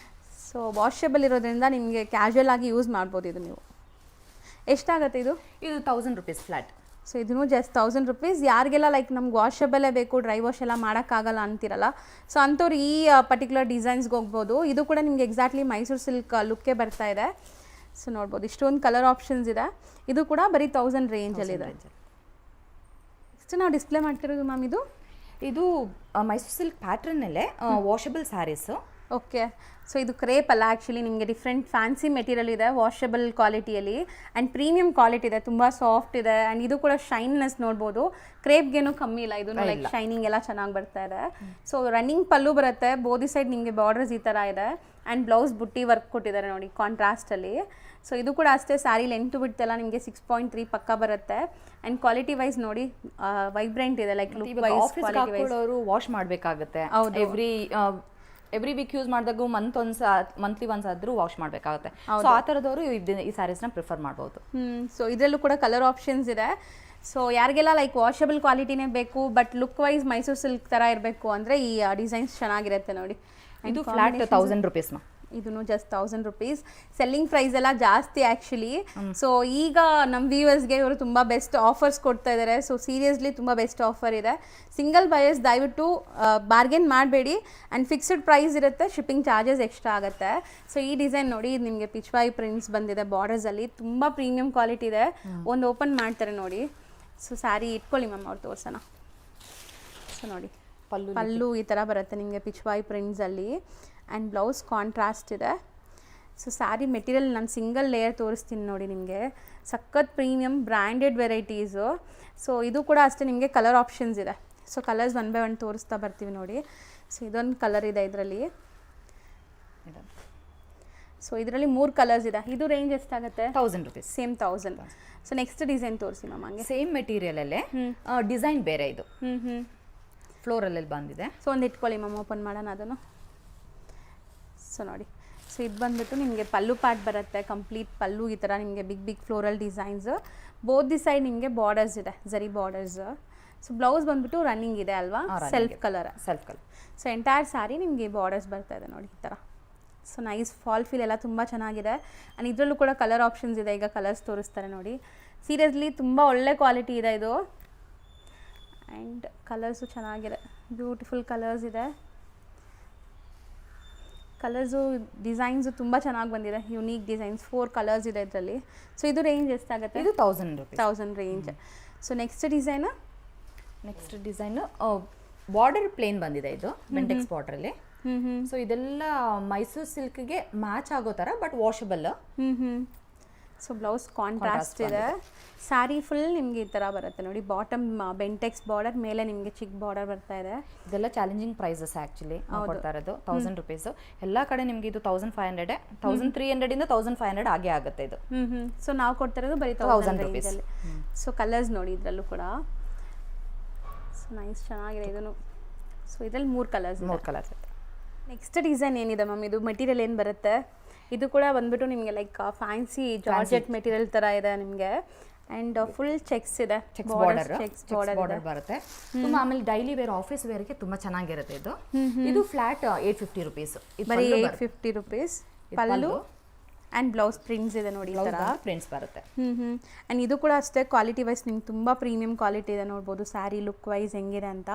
ಸೊ ವಾಷಬಲ್ ಇರೋದ್ರಿಂದ ನಿಮಗೆ ಕ್ಯಾಶುವಲ್ ಆಗಿ ಯೂಸ್ ಮಾಡ್ಬೋದು ಇದು ನೀವು. ಎಷ್ಟಾಗುತ್ತೆ ಇದು? 1000 rupees ಫ್ಲಾಟ್. ಸೊ ಇದೂ ಜಸ್ಟ್ 1000 rupees. ಯಾರಿಗೆಲ್ಲ ಲೈಕ್ ನಮ್ಗೆ ವಾಷಬಲ್ಲೇ ಬೇಕು, ಡ್ರೈ ವಾಶ್ ಎಲ್ಲ ಮಾಡೋಕ್ಕಾಗಲ್ಲ ಅಂತಿರಲ್ಲ, ಸೊ ಅಂಥವ್ರು ಈ ಪರ್ಟಿಕ್ಯುಲರ್ ಡಿಸೈನ್ಸ್ಗೆ ಹೋಗ್ಬೋದು. ಇದು ಕೂಡ ನಿಮ್ಗೆ ಎಕ್ಸಾಕ್ಟ್ಲಿ ಮೈಸೂರು ಸಿಲ್ಕ್ ಲುಕ್ಕೇ ಬರ್ತಾ ಇದೆ. ಸೊ ನೋಡ್ಬೋದು ಇಷ್ಟೊಂದು ಕಲರ್ ಆಪ್ಷನ್ಸ್ ಇದೆ. ಇದು ಕೂಡ ಬರೀ 1000 ರೇಂಜಲ್ಲಿದೆ. ನೆಕ್ಸ್ಟ್ ನಾವು ಡಿಸ್ಪ್ಲೇ ಮಾಡ್ತಿರೋದು ಮ್ಯಾಮ್ ಇದು ಮೈಸೂರು ಸಿಲ್ಕ್ ಪ್ಯಾಟ್ರನ್ನಲ್ಲೇ ವಾಷಬಲ್ ಸ್ಯಾರೀಸು. ಓಕೆ, ಸೊ ಇದು ಕ್ರೇಪ್ ಅಲ್ಲ, ಆ್ಯಕ್ಚುಲಿ ನಿಮಗೆ ಡಿಫ್ರೆಂಟ್ ಫ್ಯಾನ್ಸಿ ಮೆಟೀರಿಯಲ್ ಇದೆ, ವಾಷಬಲ್ ಕ್ವಾಲಿಟಿಯಲ್ಲಿ ಆ್ಯಂಡ್ ಪ್ರೀಮಿಯಂ ಕ್ವಾಲಿಟಿ ಇದೆ, ತುಂಬ ಸಾಫ್ಟ್ ಇದೆ ಆ್ಯಂಡ್ ಇದು ಕೂಡ ಶೈನ್ನೆಸ್ ನೋಡ್ಬೋದು. ಕ್ರೇಪ್ಗೇನು ಕಮ್ಮಿ ಇಲ್ಲ, ಇದು ಲೈಕ್ ಶೈನಿಂಗ್ ಎಲ್ಲ ಚೆನ್ನಾಗಿ ಬರ್ತಾ ಇದೆ. ಸೊ ರನ್ನಿಂಗ್ ಪಲ್ಲು ಬರುತ್ತೆ, ಬೋದಿ ಸೈಡ್ ನಿಮಗೆ ಬಾರ್ಡರ್ಸ್ ಈ ಥರ ಇದೆ ಆ್ಯಂಡ್ ಬ್ಲೌಸ್ ಬುಟ್ಟಿ ವರ್ಕ್ ಕೊಟ್ಟಿದ್ದಾರೆ ನೋಡಿ ಕಾಂಟ್ರಾಸ್ಟಲ್ಲಿ. ಸೊ ಇದು ಕೂಡ ಅಷ್ಟೇ, ಸ್ಯಾರಿ ಲೆಂತ್ ಬಿಡ್ತೆಲ್ಲ ನಿಮಗೆ 6.3 ಪಕ್ಕ ಬರುತ್ತೆ ಆ್ಯಂಡ್ ಕ್ವಾಲಿಟಿ ವೈಸ್ ನೋಡಿ ವೈಬ್ರೆಂಟ್ ಇದೆ, like look wise quality wise. Wash ಮಾಡಬೇಕಾಗುತ್ತೆ ಎವ್ರಿ ವೀಕ್ ಯೂಸ್ ಮಾಡಿದಾಗ ಮಂತ್ಲಿ ಒನ್ಸ್ ಆದ್ರೂ ವಾಶ್ ಮಾಡಬೇಕಾಗುತ್ತೆ. ಸೊ ಆ ಥರದವರು ಈ ಸ್ಯಾರೀಸ್ನ ಪ್ರಿಫರ್ ಮಾಡ್ಬೋದು. ಸೊ ಇದರಲ್ಲೂ ಕೂಡ ಕಲರ್ ಆಪ್ಷನ್ಸ್ ಇದೆ. ಸೊ ಯಾರಿಗೆಲ್ಲ ಲೈಕ್ ವಾಷಬಲ್ ಕ್ವಾಲಿಟಿನೇ ಬೇಕು but look wise Mysore silk ಥರ ಇರಬೇಕು ಅಂದರೆ ಈ ಡಿಸೈನ್ಸ್ ಚೆನ್ನಾಗಿರುತ್ತೆ ನೋಡಿ. ಇದು ಫ್ಲಾಟ್ 1000 rupees. ಇದನ್ನು ಜಸ್ಟ್ 1000 rupees. ಸೆಲ್ಲಿಂಗ್ ಪ್ರೈಸ್ ಎಲ್ಲ ಜಾಸ್ತಿ ಆ್ಯಕ್ಚುಲಿ. ಸೊ ಈಗ ನಮ್ಮ ವ್ಯೂವರ್ಸ್ಗೆ ಇವರು ತುಂಬ ಬೆಸ್ಟ್ ಆಫರ್ಸ್ ಕೊಡ್ತಾ ಇದ್ದಾರೆ. ಸೊ ಸೀರಿಯಸ್ಲಿ ತುಂಬ ಬೆಸ್ಟ್ ಆಫರ್ ಇದೆ. ಸಿಂಗಲ್ ಬಯರ್ಸ್ ದಯವಿಟ್ಟು ಬಾರ್ಗೇನ್ ಮಾಡಬೇಡಿ ಆ್ಯಂಡ್ ಫಿಕ್ಸ್ಡ್ ಪ್ರೈಸ್ ಇರುತ್ತೆ, ಶಿಪ್ಪಿಂಗ್ ಚಾರ್ಜಸ್ ಎಕ್ಸ್ಟ್ರಾ ಆಗುತ್ತೆ. ಸೊ ಈ ಡಿಸೈನ್ ನೋಡಿ, ಇದು ನಿಮಗೆ ಪಿಚ್ವಾಯಿ ಪ್ರಿಂಟ್ಸ್ ಬಂದಿದೆ ಬಾರ್ಡರ್ಸಲ್ಲಿ, ತುಂಬ ಪ್ರೀಮಿಯಂ ಕ್ವಾಲಿಟಿ ಇದೆ. ಒಂದು ಓಪನ್ ಮಾಡ್ತಾರೆ ನೋಡಿ. ಸೊ ಸ್ಯಾರಿ ಇಟ್ಕೊಳ್ಳಿ ಮ್ಯಾಮ್, ಅವ್ರು ತೋರ್ಸೋಣ. ಸೊ ನೋಡಿ ಪಲ್ಲು ಈ ಥರ ಬರುತ್ತೆ ನಿಮಗೆ ಪಿಚ್ವಾಯಿ ಪ್ರಿಂಟ್ಸಲ್ಲಿ ಆ್ಯಂಡ್ ಬ್ಲೌಸ್ ಕಾಂಟ್ರಾಸ್ಟ್ ಇದೆ. ಸೊ ಸ್ಯಾರಿ ಮೆಟೀರಿಯಲ್ ನಾನು ಸಿಂಗಲ್ ಲೇಯರ್ ತೋರಿಸ್ತೀನಿ ನೋಡಿ ನಿಮಗೆ, ಸಖತ್ ಪ್ರೀಮಿಯಮ್ ಬ್ರ್ಯಾಂಡೆಡ್ ವೆರೈಟೀಸು. ಸೊ ಇದು ಕೂಡ ಅಷ್ಟೇ, ನಿಮಗೆ ಕಲರ್ ಆಪ್ಷನ್ಸ್ ಇದೆ. So colours one by one ತೋರಿಸ್ತಾ ಬರ್ತೀವಿ ನೋಡಿ. ಸೊ ಇದೊಂದು ಕಲರ್ ಇದೆ ಇದರಲ್ಲಿ. ಸೊ ಇದರಲ್ಲಿ 3 ಕಲರ್ಸ್ ಇದೆ. ಇದು ರೇಂಜ್ ಎಷ್ಟಾಗುತ್ತೆ? 1000 rupees. Same 1000. So next design ತೋರಿಸಿ ಮ್ಯಾಮ್. ಹಂಗೆ ಸೇಮ್ ಮೆಟೀರಿಯಲಲ್ಲೇ ಡಿಸೈನ್ ಬೇರೆ, ಇದು ಫ್ಲೋರಲ್ಲೇ ಬಂದಿದೆ. ಸೊ ಒಂದು ಇಟ್ಕೊಳ್ಳಿ ಮ್ಯಾಮ್, ಓಪನ್ ಮಾಡೋಣ ಅದನ್ನು. ಸೊ ನೋಡಿ, ಸೊ ಇದು ಬಂದುಬಿಟ್ಟು ನಿಮಗೆ ಪಲ್ಲು ಪಾರ್ಟ್ ಬರುತ್ತೆ, ಕಂಪ್ಲೀಟ್ ಪಲ್ಲು ಈ ಥರ ನಿಮಗೆ big floral designs. Both the side ನಿಮಗೆ ಬಾರ್ಡರ್ಸ್ ಇದೆ, ಜರಿ ಬಾರ್ಡರ್ಸ್. ಸೊ ಬ್ಲೌಸ್ ಬಂದುಬಿಟ್ಟು ರನ್ನಿಂಗ್ ಇದೆ ಅಲ್ವಾ, self colour. So entire sari ನಿಮಗೆ ಬಾರ್ಡರ್ಸ್ ಬರ್ತಾ ಇದೆ ನೋಡಿ ಈ ಥರ. ಸೊ ನೈಸ್ ಫಾಲ್ ಫೀಲ್ ಎಲ್ಲ ತುಂಬ ಚೆನ್ನಾಗಿದೆ ಆ್ಯಂಡ್ ಇದರಲ್ಲೂ ಕೂಡ ಕಲರ್ ಆಪ್ಷನ್ಸ್ ಇದೆ. ಈಗ ಕಲರ್ಸ್ ತೋರಿಸ್ತಾರೆ ನೋಡಿ. ಸೀರಿಯಸ್ಲಿ ತುಂಬ ಒಳ್ಳೆ ಕ್ವಾಲಿಟಿ ಇದೆ ಇದು ಆ್ಯಂಡ್ ಕಲರ್ಸು ಚೆನ್ನಾಗಿದೆ, ಬ್ಯೂಟಿಫುಲ್ ಕಲರ್ಸ್ ಇದೆ. ಕಲರ್ಸು ಡಿಸೈನ್ಸು ತುಂಬ ಚೆನ್ನಾಗಿ ಬಂದಿದೆ, ಯುನೀಕ್ ಡಿಸೈನ್ಸ್. 4 ಕಲರ್ಸ್ ಇದೆ ಇದರಲ್ಲಿ. ಸೊ ಇದು ರೇಂಜ್ ಎಷ್ಟಾಗುತ್ತೆ? ಇದು 1000 rupees. 1000 range. So next design border plain ಬಂದಿದೆ, ಇದು ಬೆಂಟೆಕ್ಸ್ ಬಾರ್ಡರಲ್ಲಿ. ಸೊ ಇದೆಲ್ಲ ಮೈಸೂರು ಸಿಲ್ಕ್ಗೆ ಮ್ಯಾಚ್ ಆಗೋ ಥರ but washable. So blouse contrast ಇದೆ. ಸ್ಯಾರಿ ಫುಲ್ ನಿಮಗೆ ಈ ಥರ ಬರುತ್ತೆ ನೋಡಿ, ಬಾಟಮ್ ಬೆಂಟೆಕ್ಸ್ ಬಾರ್ಡರ್, ಮೇಲೆ ನಿಮಗೆ ಚಿಕ್ಕ ಬಾರ್ಡರ್ ಬರ್ತಾ ಇದೆ. ಇದೆಲ್ಲ ಚಾಲೆಂಜಿಂಗ್ ಪ್ರೈಸಸ್ ಆ್ಯಕ್ಚುಲಿ ಕೊಡ್ತಾ ಇರೋದು. 1000 rupees. ಎಲ್ಲ ಕಡೆ ನಿಮಗೆ ಇದು 1500, 1300 ಇಂದ 1500 ಆಗೇ ಆಗುತ್ತೆ ಇದು. ಸೊ ನಾವು ಕೊಡ್ತಾ ಇರೋದು ಬರೀ 1000 rupees. ಸೊ ಕಲರ್ಸ್ ನೋಡಿ ಇದರಲ್ಲೂ ಕೂಡ. ಸೊ ನೈಸ್ ಚೆನ್ನಾಗಿದೆ ಇದನ್ನು. ಸೊ ಇದರಲ್ಲಿ 3 ಕಲರ್ಸ್ ಇದೆ. ನೆಕ್ಸ್ಟ್ ಡಿಸೈನ್ ಏನಿದೆ ಮ್ಯಾಮ್, ಇದು ಮೆಟೀರಿಯಲ್ ಏನು ಬರುತ್ತೆ? ಇದು ಕೂಡ ಬಂದ್ಬಿಟ್ಟು ನಿಮಗೆ ಲೈಕ್ ಫ್ಯಾನ್ಸಿ ಜಾರ್ಜೆಟ್ ಮೆಟೀರಿಯಲ್ ಥರ ಇದೆ ನಿಮಗೆ ಆ್ಯಂಡ್ ಫುಲ್ ಚೆಕ್ಸ್ ಇದೆ, ಚೆಕ್ಸ್ ಬಾರ್ಡರ್ ಬರುತ್ತೆ. ತುಂಬ ಆಮೇಲೆ ಡೈಲಿ ವೇರ್ ಆಫೀಸ್ ವೇರ್ಗೆ ತುಂಬ ಚೆನ್ನಾಗಿರುತ್ತೆ ಇದು. ಇದು ಫ್ಲಾಟ್ 850 rupees. ಬರೀ 850 rupees. Pallu and blouse prints ಇದೆ ನೋಡಿ, ಈ ಥರ ಪ್ರಿಂಟ್ಸ್ ಬರುತ್ತೆ. ಆ್ಯಂಡ್ ಇದು ಕೂಡ ಅಷ್ಟೇ ಕ್ವಾಲಿಟಿ ವೈಸ್ ನಿಮ್ಗೆ ತುಂಬ ಪ್ರೀಮಿಯಂ ಕ್ವಾಲಿಟಿ ಇದೆ ನೋಡ್ಬೋದು. ಸ್ಯಾರಿ ಲುಕ್ ವೈಸ್ ಹೆಂಗಿದೆ ಅಂತ.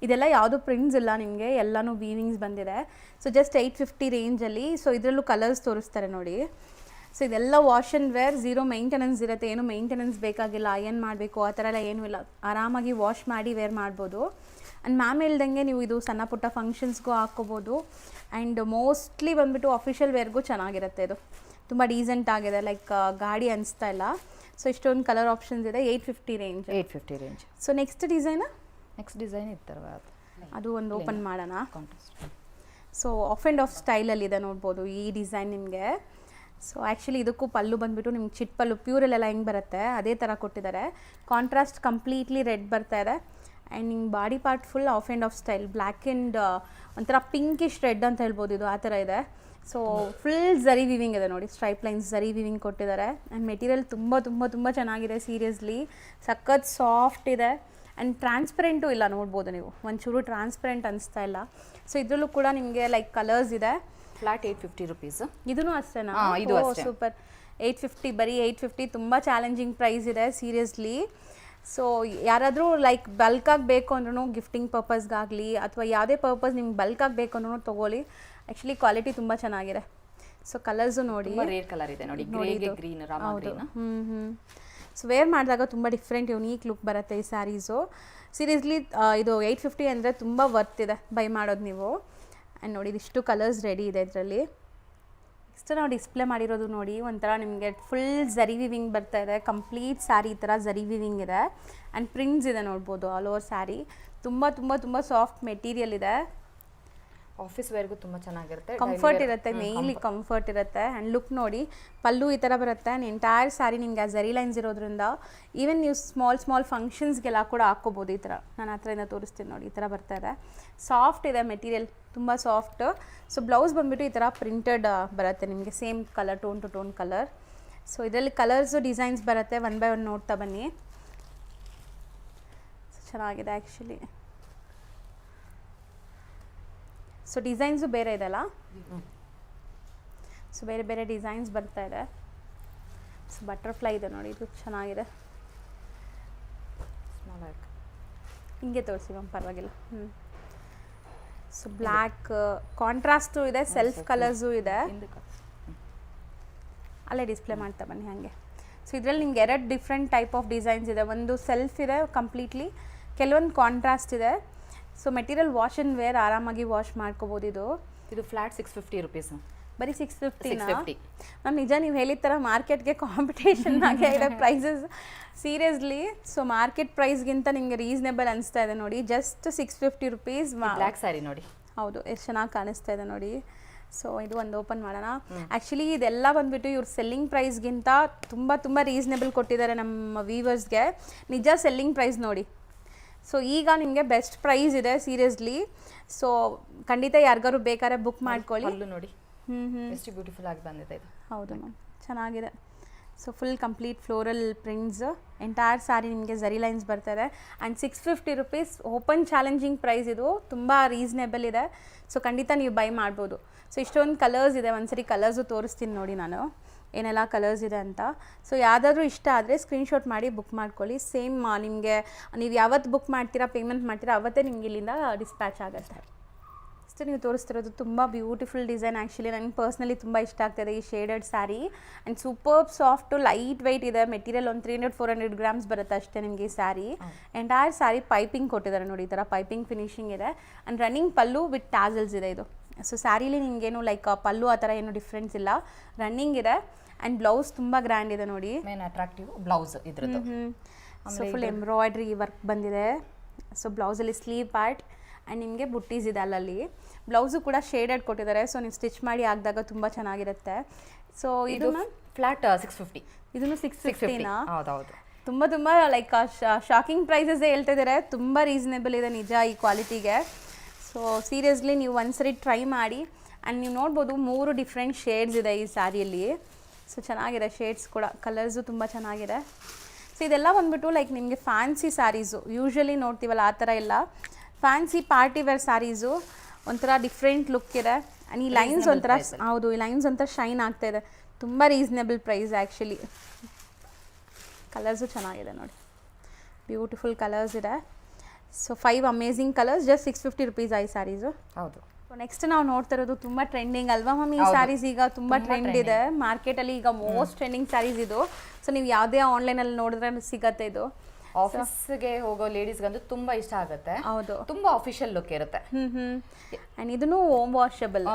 ಇದೆಲ್ಲ ಯಾವುದು ಪ್ರಿಂಟ್ಸ್ ಇಲ್ಲ ನಿಮಗೆ, ಎಲ್ಲನೂ ವೀವಿಂಗ್ಸ್ ಬಂದಿದೆ. ಸೊ ಜಸ್ಟ್ 850 ರೇಂಜಲ್ಲಿ. ಸೊ ಇದರಲ್ಲೂ ಕಲರ್ಸ್ ತೋರಿಸ್ತಾರೆ ನೋಡಿ. ಸೊ ಇದೆಲ್ಲ ವಾಶ್ ಆ್ಯಂಡ್ ವೇರ್, 0 ಮೇಂಟೆನೆನ್ಸ್ ಇರುತ್ತೆ, ಏನು ಮೇಂಟೆನೆನ್ಸ್ ಬೇಕಾಗಿಲ್ಲ, ಅಯನ್ ಮಾಡಬೇಕು ಆ ಥರ ಎಲ್ಲ ಏನೂ ಇಲ್ಲ, ಆರಾಮಾಗಿ ವಾಶ್ ಮಾಡಿ ವೇರ್ ಮಾಡ್ಬೋದು. ಆ್ಯಂಡ್ ಮ್ಯಾಮ್ ಹೇಳ್ದಂಗೆ ನೀವು ಇದು ಸಣ್ಣ ಪುಟ್ಟ ಫಂಕ್ಷನ್ಸ್ಗೂ ಹಾಕ್ಕೋಬೋದು ಆ್ಯಂಡ್ ಮೋಸ್ಟ್ಲಿ ಬಂದುಬಿಟ್ಟು ಅಫಿಷಿಯಲ್ ವೇರ್ಗೂ ಚೆನ್ನಾಗಿರುತ್ತೆ. ಇದು ತುಂಬ ಡೀಸೆಂಟ್ ಆಗಿದೆ, ಲೈಕ್ ಗಾಡಿ ಅನಿಸ್ತಾ ಇಲ್ಲ. ಸೊ ಇಷ್ಟೊಂದು ಕಲರ್ ಆಪ್ಷನ್ಸ್ ಇದೆ. 850 ರೇಂಜ್. ಸೊ ನೆಕ್ಸ್ಟ್ ಡಿಸೈನ್ ಇರ್ತಾರೆ, ಅದು ಒಂದು ಓಪನ್ ಮಾಡೋಣ. ಸೊ ಆಫ್ ಆ್ಯಂಡ್ ಆಫ್ ಸ್ಟೈಲಲ್ಲಿದೆ ನೋಡ್ಬೋದು ಈ ಡಿಸೈನ್ ನಿಮಗೆ. ಸೊ ಆ್ಯಕ್ಚುಲಿ ಇದಕ್ಕೂ ಪಲ್ಲು ಬಂದುಬಿಟ್ಟು ನಿಮ್ಗೆ ಚಿಟ್ ಪಲ್ಲು ಪ್ಯೂರಲ್ಲೆಲ್ಲ ಹೆಂಗೆ ಬರುತ್ತೆ ಅದೇ ಥರ ಕೊಟ್ಟಿದ್ದಾರೆ. ಕಾಂಟ್ರಾಸ್ಟ್ ಕಂಪ್ಲೀಟ್ಲಿ ರೆಡ್ ಬರ್ತಾ ಇದೆ ಆ್ಯಂಡ್ ನಿಮ್ಗೆ body part full of and of style, black and ಒಂಥರ ಪಿಂಕಿಶ್ ರೆಡ್ ಅಂತ ಹೇಳ್ಬೋದು, ಇದು ಆ ಥರ ಇದೆ. ಸೊ ಫುಲ್ ಝರಿ ವಿವಿಂಗ್ ಇದೆ ನೋಡಿ, ಸ್ಟ್ರೈಪ್ ಲೈನ್ಸ್ ಝರಿ ವಿವಿಂಗ್ ಕೊಟ್ಟಿದ್ದಾರೆ ಆ್ಯಂಡ್ ಮೆಟೀರಿಯಲ್ ತುಂಬ ಚೆನ್ನಾಗಿದೆ. ಸೀರಿಯಸ್ಲಿ ಸಖತ್ ಸಾಫ್ಟ್ ಇದೆ ಆ್ಯಂಡ್ ಟ್ರಾನ್ಸ್ಪರೆಂಟು ಇಲ್ಲ, ನೋಡ್ಬೋದು ನೀವು, ಒಂಚೂರು ಟ್ರಾನ್ಸ್ಪರೆಂಟ್ ಅನಿಸ್ತಾ ಇಲ್ಲ. ಸೊ ಇದರಲ್ಲೂ ಕೂಡ ನಿಮಗೆ ಲೈಕ್ ಕಲರ್ಸ್ ಇದೆ. Flat 850 rupees. ಇದೂ ಅಷ್ಟೇನಾ? ಇದು ಅಷ್ಟೇ. ಸೂಪರ್. 850, ಬರೀ 850, ತುಂಬ ಚಾಲೆಂಜಿಂಗ್ ಪ್ರೈಸ್ ಇದೆ ಸೀರಿಯಸ್ಲಿ. ಸೊ ಯಾರಾದರೂ ಲೈಕ್ ಬಲ್ಕಾಗಿ ಬೇಕು ಅಂದ್ರೂ, ಗಿಫ್ಟಿಂಗ್ ಪರ್ಪಸ್ಗಾಗಲಿ ಅಥವಾ ಯಾವುದೇ ಪರ್ಪಸ್ ನಿಮ್ಗೆ ಬಲ್ಕಾಗಿ ಬೇಕು ಅಂದ್ರೂ ತೊಗೊಳ್ಳಿ. ಆ್ಯಕ್ಚುಲಿ ಕ್ವಾಲಿಟಿ ತುಂಬ ಚೆನ್ನಾಗಿದೆ. ಸೊ ಕಲರ್ಸು ನೋಡಿ, ರೇರ್ ಕಲರ್ ಇದೆ ನೋಡಿ, green, Rama green. So wear ಮಾಡಿದಾಗ ತುಂಬ ಡಿಫ್ರೆಂಟ್ ಯುನೀಕ್ ಲುಕ್ ಬರುತ್ತೆ ಈ ಸ್ಯಾರೀಸು. ಸೀರಿಯಸ್ಲಿ ಇದು 850 ಅಂದರೆ ತುಂಬ ವರ್ತ್ ಇದೆ ಬೈ ಮಾಡೋದು ನೀವು. ಆ್ಯಂಡ್ ನೋಡಿ ಇದಿಷ್ಟು ಕಲರ್ಸ್ ರೆಡಿ ಇದೆ ಇದರಲ್ಲಿ. ಇಷ್ಟು ನಾವು ಡಿಸ್ಪ್ಲೇ ಮಾಡಿರೋದು ನೋಡಿ ಒಂಥರ ನಿಮಗೆ ಫುಲ್ ಝರಿ ವಿವಿಂಗ್ ಬರ್ತಾ ಇದೆ. ಕಂಪ್ಲೀಟ್ ಸ್ಯಾರಿ ಈ ಥರ ಝರಿ ವಿವಿಂಗ್ ಇದೆ ಆ್ಯಂಡ್ ಪ್ರಿಂಟ್ಸ್ ಇದೆ ನೋಡ್ಬೋದು ಆಲ್ ಓವರ್ ಸ್ಯಾರಿ. ತುಂಬ ತುಂಬ ತುಂಬ ಸಾಫ್ಟ್ ಮೆಟೀರಿಯಲ್ ಇದೆ. ಆಫೀಸ್ ವೇರ್ಗೂ ತುಂಬ ಚೆನ್ನಾಗಿರುತ್ತೆ, ಕಂಫರ್ಟ್ ಇರುತ್ತೆ, ಮೇಯ್ನ್ಲಿ ಕಂಫರ್ಟ್ ಇರುತ್ತೆ. ಆ್ಯಂಡ್ ಲುಕ್ ನೋಡಿ ಪಲ್ಲು ಈ ಥರ ಬರುತ್ತೆ. ಆ್ಯಂಡ್ ಎಂಟೈರ್ ಸ್ಯಾರಿ ನಿಮಗೆ ಆ ಝರಿ ಲೈನ್ಸ್ ಇರೋದ್ರಿಂದ ಈವನ್ ನೀವು ಸ್ಮಾಲ್ ಫಂಕ್ಷನ್ಸ್ಗೆಲ್ಲ ಕೂಡ ಹಾಕ್ಕೋಬೋದು. ಈ ಥರ ನಾನು ಆ ಥರದಿಂದ ತೋರಿಸ್ತೀನಿ ನೋಡಿ, ಈ ಥರ ಬರ್ತಾ ಇದೆ. ಸಾಫ್ಟ್ ಇದೆ ಮೆಟೀರಿಯಲ್, ತುಂಬ ಸಾಫ್ಟ್. ಸೊ ಬ್ಲೌಸ್ ಬಂದುಬಿಟ್ಟು ಈ ಥರ ಪ್ರಿಂಟೆಡ್ ಬರುತ್ತೆ ನಿಮಗೆ, same colour, tone to tone colour. So ಇದರಲ್ಲಿ ಕಲರ್ಸು ಡಿಸೈನ್ಸ್ ಬರುತ್ತೆ, ಒನ್ ಬೈ ಒನ್ ನೋಡ್ತಾ ಬನ್ನಿ. ಚೆನ್ನಾಗಿದೆ ಆ್ಯಕ್ಚುಲಿ. ಸೊ ಡಿಸೈನ್ಸು ಬೇರೆ ಇದೆಲ್ಲ, ಸೊ ಬೇರೆ ಬೇರೆ ಡಿಸೈನ್ಸ್ ಬರ್ತಾ ಇದೆ. ಸೊ ಬಟರ್ಫ್ಲೈ ಇದೆ ನೋಡಿ, ಇದು ಚೆನ್ನಾಗಿದೆ. ಹಿಂಗೆ ತೋರಿಸಿ ಮ್ಯಾಮ್, ಪರವಾಗಿಲ್ಲ. ಸೊ ಬ್ಲ್ಯಾಕ್ ಕಾಂಟ್ರಾಸ್ಟು ಇದೆ, ಸೆಲ್ಫ್ ಕಲರ್ಸು ಇದೆ. ಅಲ್ಲೇ ಡಿಸ್ಪ್ಲೇ ಮಾಡ್ತಾ ಬನ್ನಿ ಹಾಗೆ. ಸೊ ಇದರಲ್ಲಿ ನಿಮ್ಗೆ 2 ಡಿಫ್ರೆಂಟ್ ಟೈಪ್ ಆಫ್ ಡಿಸೈನ್ಸ್ ಇದೆ. ಒಂದು ಸೆಲ್ಫ್ ಇದೆ ಕಂಪ್ಲೀಟ್ಲಿ, ಕೆಲವೊಂದು ಕಾಂಟ್ರಾಸ್ಟ್ ಇದೆ. So material wash and wear ಆರಾಮಾಗಿ ವಾಶ್ ಮಾಡ್ಕೋಬೋದು. ಇದು ಫ್ಲಾಟ್ 650 ರುಪೀಸ್. ಬರೀ 650 ಮ್ಯಾಮ್. ನಿಜ ನೀವು ಹೇಳಿದ ಥರ ಮಾರ್ಕೆಟ್ಗೆ ಕಾಂಪಿಟೇಷನ್ ಆಗೇ ಇದೆ ಪ್ರೈಸಸ್ ಸೀರಿಯಸ್ಲಿ. ಸೊ ಮಾರ್ಕೆಟ್ ಪ್ರೈಸ್ಗಿಂತ ನಿಮಗೆ ರೀಸನೇಬಲ್ ಅನಿಸ್ತಾ ಇದೆ ನೋಡಿ. Just 650 rupees. ಬ್ಲ್ಯಾಕ್ ಸ್ಯಾರಿ ನೋಡಿ, ಹೌದು ಎಷ್ಟು ಚೆನ್ನಾಗಿ ಕಾಣಿಸ್ತಾ ಇದೆ ನೋಡಿ. ಸೊ ಇದು ಒಂದು ಓಪನ್ ಮಾಡೋಣ. ಆ್ಯಕ್ಚುಲಿ ಇದೆಲ್ಲ ಬಂದುಬಿಟ್ಟು ಇವ್ರ ಸೆಲ್ಲಿಂಗ್ ಪ್ರೈಸ್ಗಿಂತ ತುಂಬ ತುಂಬ ರೀಸನೇಬಲ್ ಕೊಟ್ಟಿದ್ದಾರೆ ನಮ್ಮ ವೀವರ್ಸ್ಗೆ. ನಿಜ ಸೆಲ್ಲಿಂಗ್ ಪ್ರೈಸ್ ನೋಡಿ. ಸೊ ಈಗ ನಿಮಗೆ ಬೆಸ್ಟ್ ಪ್ರೈಸ್ ಇದೆ ಸೀರಿಯಸ್ಲಿ. ಸೊ ಖಂಡಿತ ಯಾರಿಗಾರು ಬೇಕಾದ್ರೆ ಬುಕ್ ಮಾಡ್ಕೊಳ್ಳಿ. ಅಲ್ಲೂ ನೋಡಿ ಎಷ್ಟು ಬ್ಯೂಟಿಫುಲ್ ಆಗಿ ಬಂದಿದೆ ಇದು. ಹೌದು ಮ್ಯಾಮ್, ಚೆನ್ನಾಗಿದೆ. So full complete floral prints, entire sari ನಿಮಗೆ ಝರಿ ಲೈನ್ಸ್ ಬರ್ತಾರೆ. And 650 rupees open challenging price. ಇದು ತುಂಬ ರೀಸನೇಬಲ್ ಇದೆ. ಸೊ ಖಂಡಿತ ನೀವು ಬೈ ಮಾಡ್ಬೋದು. ಸೊ ಇಷ್ಟೊಂದು ಕಲರ್ಸ್ ಇದೆ, ಒಂದ್ಸರಿ ಕಲರ್ಸು ತೋರಿಸ್ತೀನಿ ನೋಡಿ ನಾನು ಏನೆಲ್ಲ ಕಲರ್ಸ್ ಇದೆ ಅಂತ. ಸೊ ಯಾವುದಾದ್ರೂ ಇಷ್ಟ ಆದರೆ ಸ್ಕ್ರೀನ್ಶಾಟ್ ಮಾಡಿ ಬುಕ್ ಮಾಡ್ಕೊಳ್ಳಿ. ಸೇಮ್ ನಿಮಗೆ ನೀವು ಯಾವತ್ತು ಬುಕ್ ಮಾಡ್ತೀರಾ, ಪೇಮೆಂಟ್ ಮಾಡ್ತೀರಾ, ಅವತ್ತೇ ನಿಮ್ಗೆ ಇಲ್ಲಿಂದ ಡಿಸ್ಪ್ಯಾಚ್ ಆಗುತ್ತೆ. ಅಷ್ಟೇ ನೀವು ತೋರಿಸ್ತಿರೋದು ತುಂಬ ಬ್ಯೂಟಿಫುಲ್ ಡಿಸೈನ್. ಆ್ಯಕ್ಚುಲಿ ನನಗೆ ಪರ್ಸ್ನಲಿ ತುಂಬ ಇಷ್ಟ ಆಗ್ತಾಯಿದೆ ಈ shaded sari. And super soft light weight ಇದೆ. ಮೆಟೀರಿಯಲ್ ಒಂದು 300-400 ಗ್ರಾಮ್ಸ್ ಬರುತ್ತೆ ಅಷ್ಟೇ ನಿಮಗೆ ಈ ಸ್ಯಾರಿ. ಎಂಟೈರ್ ಸ್ಯಾರಿ ಪೈಪಿಂಗ್ ಕೊಟ್ಟಿದ್ದಾರೆ ನೋಡಿ, ಈ ಥರ ಪೈಪಿಂಗ್ ಫಿನಿಶಿಂಗ್ ಇದೆ. And running pallu with tassels ಇದೆ ಇದು. ಸೊ ಸ್ಯಾರಿಲಿ ನಿಮಗೇನು ಲೈಕ್ ಪಲ್ಲು ಆ ಥರ ಏನು ಡಿಫ್ರೆನ್ಸ್ ಇಲ್ಲ, ರನ್ನಿಂಗ್ ಇದೆ. ಆ್ಯಂಡ್ ಬ್ಲೌಸ್ ತುಂಬ ಗ್ರ್ಯಾಂಡ್ ಇದೆ ನೋಡಿ, ಮೇನ್ ಅಟ್ರಾಕ್ಟಿವ್ ಬ್ಲೌಸ್ ಇದ್ರದ್ದು. ಸೊ ಫುಲ್ ಎಂಬ್ರಾಯ್ಡ್ರಿ ವರ್ಕ್ ಬಂದಿದೆ. ಸೊ ಬ್ಲೌಸಲ್ಲಿ ಸ್ಲೀವ್ ಪಾರ್ಟ್ ಆ್ಯಂಡ್ ನಿಮಗೆ ಬುಟ್ಟೀಸ್ ಇದೆ ಅಲ್ಲಲ್ಲಿ. ಬ್ಲೌಸು ಕೂಡ ಶೇಡೆಡ್ ಕೊಟ್ಟಿದ್ದಾರೆ. ಸೊ ನೀವು ಸ್ಟಿಚ್ ಮಾಡಿ ಹಾಕಿದಾಗ ತುಂಬ ಚೆನ್ನಾಗಿರುತ್ತೆ. ಸೊ ಇದು ಫ್ಲಾಟ್ 650. ಇದನ್ನು 650ನಾ? ಹೌದೌದು. ತುಂಬ ತುಂಬ ಲೈಕ್ ಶಾಕಿಂಗ್ ಪ್ರೈಸಸ್ಸೇ ಹೇಳ್ತಾ ಇದ್ದಾರೆ. ತುಂಬ ರೀಸನೇಬಲ್ ಇದೆ ನಿಜ ಈ ಕ್ವಾಲಿಟಿಗೆ. ಸೊ ಸೀರಿಯಸ್ಲಿ ನೀವು ಒಂದ್ಸರಿ ಟ್ರೈ ಮಾಡಿ. ಆ್ಯಂಡ್ ನೀವು ನೋಡ್ಬೋದು 3 ಡಿಫ್ರೆಂಟ್ ಶೇಡ್ಸ್ ಇದೆ ಈ ಸ್ಯಾರಿಯಲ್ಲಿ. ಸೊ ಚೆನ್ನಾಗಿದೆ ಶೇಡ್ಸ್ ಕೂಡ, ಕಲರ್ಸು ತುಂಬ ಚೆನ್ನಾಗಿದೆ. ಸೊ ಇದೆಲ್ಲ ಬಂದ್ಬಿಟ್ಟು ಲೈಕ್ ನಿಮಗೆ ಫ್ಯಾನ್ಸಿ ಸ್ಯಾರೀಸು ಯೂಶ್ವಲಿ ನೋಡ್ತೀವಲ್ಲ ಆ ಥರ ಎಲ್ಲ ಫ್ಯಾನ್ಸಿ ಪಾರ್ಟಿ ವೇರ್ ಸ್ಯಾರೀಸು. ಒಂಥರ ಡಿಫ್ರೆಂಟ್ ಲುಕ್ ಇದೆ. ಆ್ಯಂಡ್ ಈ ಲೈನ್ಸ್ ಒಂಥರ, ಹೌದು ಈ ಲೈನ್ಸ್ ಒಂಥರ ಶೈನ್ ಆಗ್ತಾ ಇದೆ. ತುಂಬ ರೀಸನೇಬಲ್ ಪ್ರೈಸ್ ಆ್ಯಕ್ಚುಲಿ. ಕಲರ್ಸು ಚೆನ್ನಾಗಿದೆ ನೋಡಿ, ಬ್ಯೂಟಿಫುಲ್ ಕಲರ್ಸ್ ಇದೆ. So 5 amazing colours, just 650 rupees ಈ ಸ್ಯಾರೀಸು. ಹೌದು. ನೆಕ್ಸ್ಟ್ ನಾವು ನೋಡ್ತಾ ಇರೋದು ತುಂಬ ಟ್ರೆಂಡಿಂಗ್ ಅಲ್ವಾ ಮ್ಯಾಮ್ ಈ ಸ್ಯಾರೀಸ್? ಈಗ ತುಂಬ ಟ್ರೆಂಡ್ ಇದೆ ಮಾರ್ಕೆಟಲ್ಲಿ ಈಗ, ಮೋಸ್ಟ್ ಟ್ರೆಂಡಿಂಗ್ ಸ್ಯಾರೀಸ್ ಇದು. ಸೊ ನೀವು ಯಾವುದೇ ಆನ್ಲೈನಲ್ಲಿ ನೋಡಿದ್ರೆ ಸಿಗತ್ತೆ ಇದು. ಆಫೀಸ್ಗೆ ಹೋಗೋ ಲೇಡೀಸ್ಗಂತೂ ತುಂಬಾ ಇಷ್ಟ ಆಗುತ್ತೆ. ಹೌದು, ತುಂಬಾ ಅಫಿಷಿಯಲ್ ಲುಕ್ ಇರುತ್ತೆ. ಅಂಡ್ ಇದನ್ನು ಹೋಮ್ ವಾಷಬಲ್.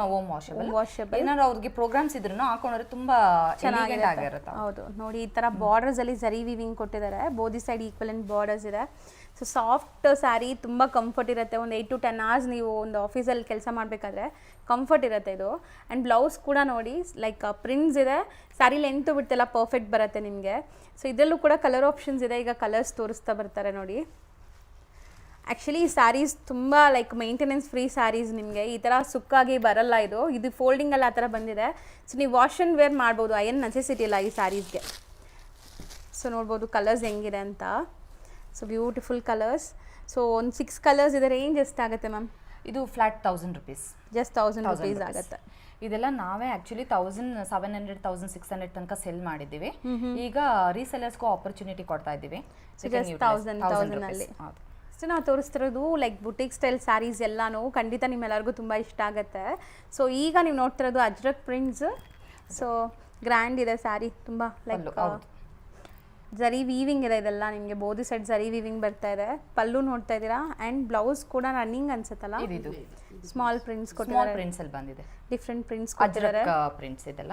ಏನಾದ್ರು ಅವ್ರಿಗೆ ಪ್ರೋಗ್ರಾಮ್ಸ್ ಇದ್ರು ಹಾಕೊಂಡ್ರೆ ತುಂಬಾ ಚೆನ್ನಾಗಿರುತ್ತೆ. ಹೌದು ನೋಡಿ, ಈ ತರ ಬಾರ್ಡರ್ಸ್ ಅಲ್ಲಿ ಝರಿ ವಿವಿಂಗ್ ಕೊಟ್ಟಿದ್ದಾರೆ. ಬೋದಿ ಸೈಡ್ ಈಕ್ವಲೆಂಟ್ ಬಾರ್ಡರ್ಸ್ ಇದೆ. ಸೊ ಸಾಫ್ಟ್ ಸ್ಯಾರಿ, ತುಂಬ ಕಂಫರ್ಟ್ ಇರುತ್ತೆ. ಒಂದು 8 to 10 hours ನೀವು ಒಂದು ಆಫೀಸಲ್ಲಿ ಕೆಲಸ ಮಾಡಬೇಕಾದ್ರೆ ಕಂಫರ್ಟ್ ಇರುತ್ತೆ ಇದು. ಆ್ಯಂಡ್ ಬ್ಲೌಸ್ ಕೂಡ ನೋಡಿ ಲೈಕ್ ಪ್ರಿಂಟ್ಸ್ ಇದೆ. ಸ್ಯಾರಿ ಲೆಂತು ಬಿಡ್ತೆಲ್ಲ ಪರ್ಫೆಕ್ಟ್ ಬರುತ್ತೆ ನಿಮಗೆ. ಸೊ ಇದರಲ್ಲೂ ಕೂಡ ಕಲರ್ ಆಪ್ಷನ್ಸ್ ಇದೆ. ಈಗ ಕಲರ್ಸ್ ತೋರಿಸ್ತಾ ಬರ್ತಾರೆ ನೋಡಿ. ಆ್ಯಕ್ಚುಲಿ ಈ ಸ್ಯಾರೀಸ್ ತುಂಬ ಲೈಕ್ ಮೇಂಟೆನೆನ್ಸ್ ಫ್ರೀ ಸ್ಯಾರೀಸ್. ನಿಮಗೆ ಈ ಥರ ಸುಕ್ಕಾಗಿ ಬರಲ್ಲ ಇದು ಫೋಲ್ಡಿಂಗಲ್ಲಿ ಆ ಥರ ಬಂದಿದೆ. ಸೊ ನೀವು ವಾಶ್ ಆ್ಯಂಡ್ ವೇರ್ ಮಾಡ್ಬೋದು, ಏನು ನೆಸೆಸಿಟಿ ಇಲ್ಲ ಈ ಸ್ಯಾರೀಸ್ಗೆ. ಸೊ ನೋಡ್ಬೋದು ಕಲರ್ಸ್ ಹೆಂಗಿದೆ ಅಂತ. So beautiful colours. ಸೊ ಒಂದು 6 ಕಲರ್ಸ್ ಇದೆ. ರೇಂಜ್ ಎಷ್ಟಾಗುತ್ತೆ ಮ್ಯಾಮ್? ಇದು ಫ್ಲಾಟ್ 1000 ರುಪೀಸ್, ಜಸ್ಟ್ 1000 ರುಪೀಸ್ ಆಗುತ್ತೆ. ಇದೆಲ್ಲ ನಾವೇ ಆಕ್ಚುಲಿ 1700 1600 ತನಕ ಸೆಲ್ ಮಾಡಿದ್ದೀವಿ. ಈಗ ರೀಸೆಲರ್ಸ್ಗೂ ಆಪರ್ಚುನಿಟಿ ಕೊಡ್ತಾ ಇದ್ದೀವಿ. ಜಸ್ಟ್ 1000 ಅಲ್ಲಿ. ಸೊ ನಾವು ತೋರಿಸ್ತಿರೋದು ಲೈಕ್ ಬುಟಿಕ್ ಸ್ಟೈಲ್ ಸ್ಯಾರೀಸ್ ಎಲ್ಲಾನು ಖಂಡಿತ ನಿಮ್ಮೆಲ್ಲರಿಗೂ ತುಂಬ ಇಷ್ಟ ಆಗುತ್ತೆ. ಸೊ ಈಗ ನೀವು ನೋಡ್ತಿರೋದು ಅಜ್ರಕ್ ಪ್ರಿಂಟ್ಸ್. ಸೊ ಗ್ರ್ಯಾಂಡ್ ಇದೆ ಸ್ಯಾರಿ ತುಂಬ ಲೈಕ್ ಜರಿ ವೀವಿಂಗ್ ಇದೆ, ಇದೆಲ್ಲ ನಿಮಗೆ ಬೋದಿ ಸೆಟ್ ಜರಿ ವೀವಿಂಗ್ ಬರ್ತಾ ಇದೆ. ಪಲ್ಲು ನೋಡ್ತಾ ಇದ್ದೀರಾ ಆ್ಯಂಡ್ ಬ್ಲೌಸ್ ಕೂಡ ರನ್ನಿಂಗ್ ಅನ್ಸುತ್ತಲ್ಲ, ಇದು ಸ್ಮಾಲ್ ಪ್ರಿಂಟ್ಸ್ ಸ್ಮಾಲ್ ಕೊಟ್ಟಿದ್ದಾರೆ, ಪ್ರಿಂಟ್ಸ್ ಅಲ್ಲಿ ಬಂದಿದೆ, ಡಿಫ್ರೆಂಟ್ ಪ್ರಿಂಟ್ಸ್ ಕೊಟ್ಟಿದ್ದಾರೆ. ಅಜ್ರಕ್ ಪ್ರಿಂಟ್ಸ್ ಇದೆಲ್ಲ.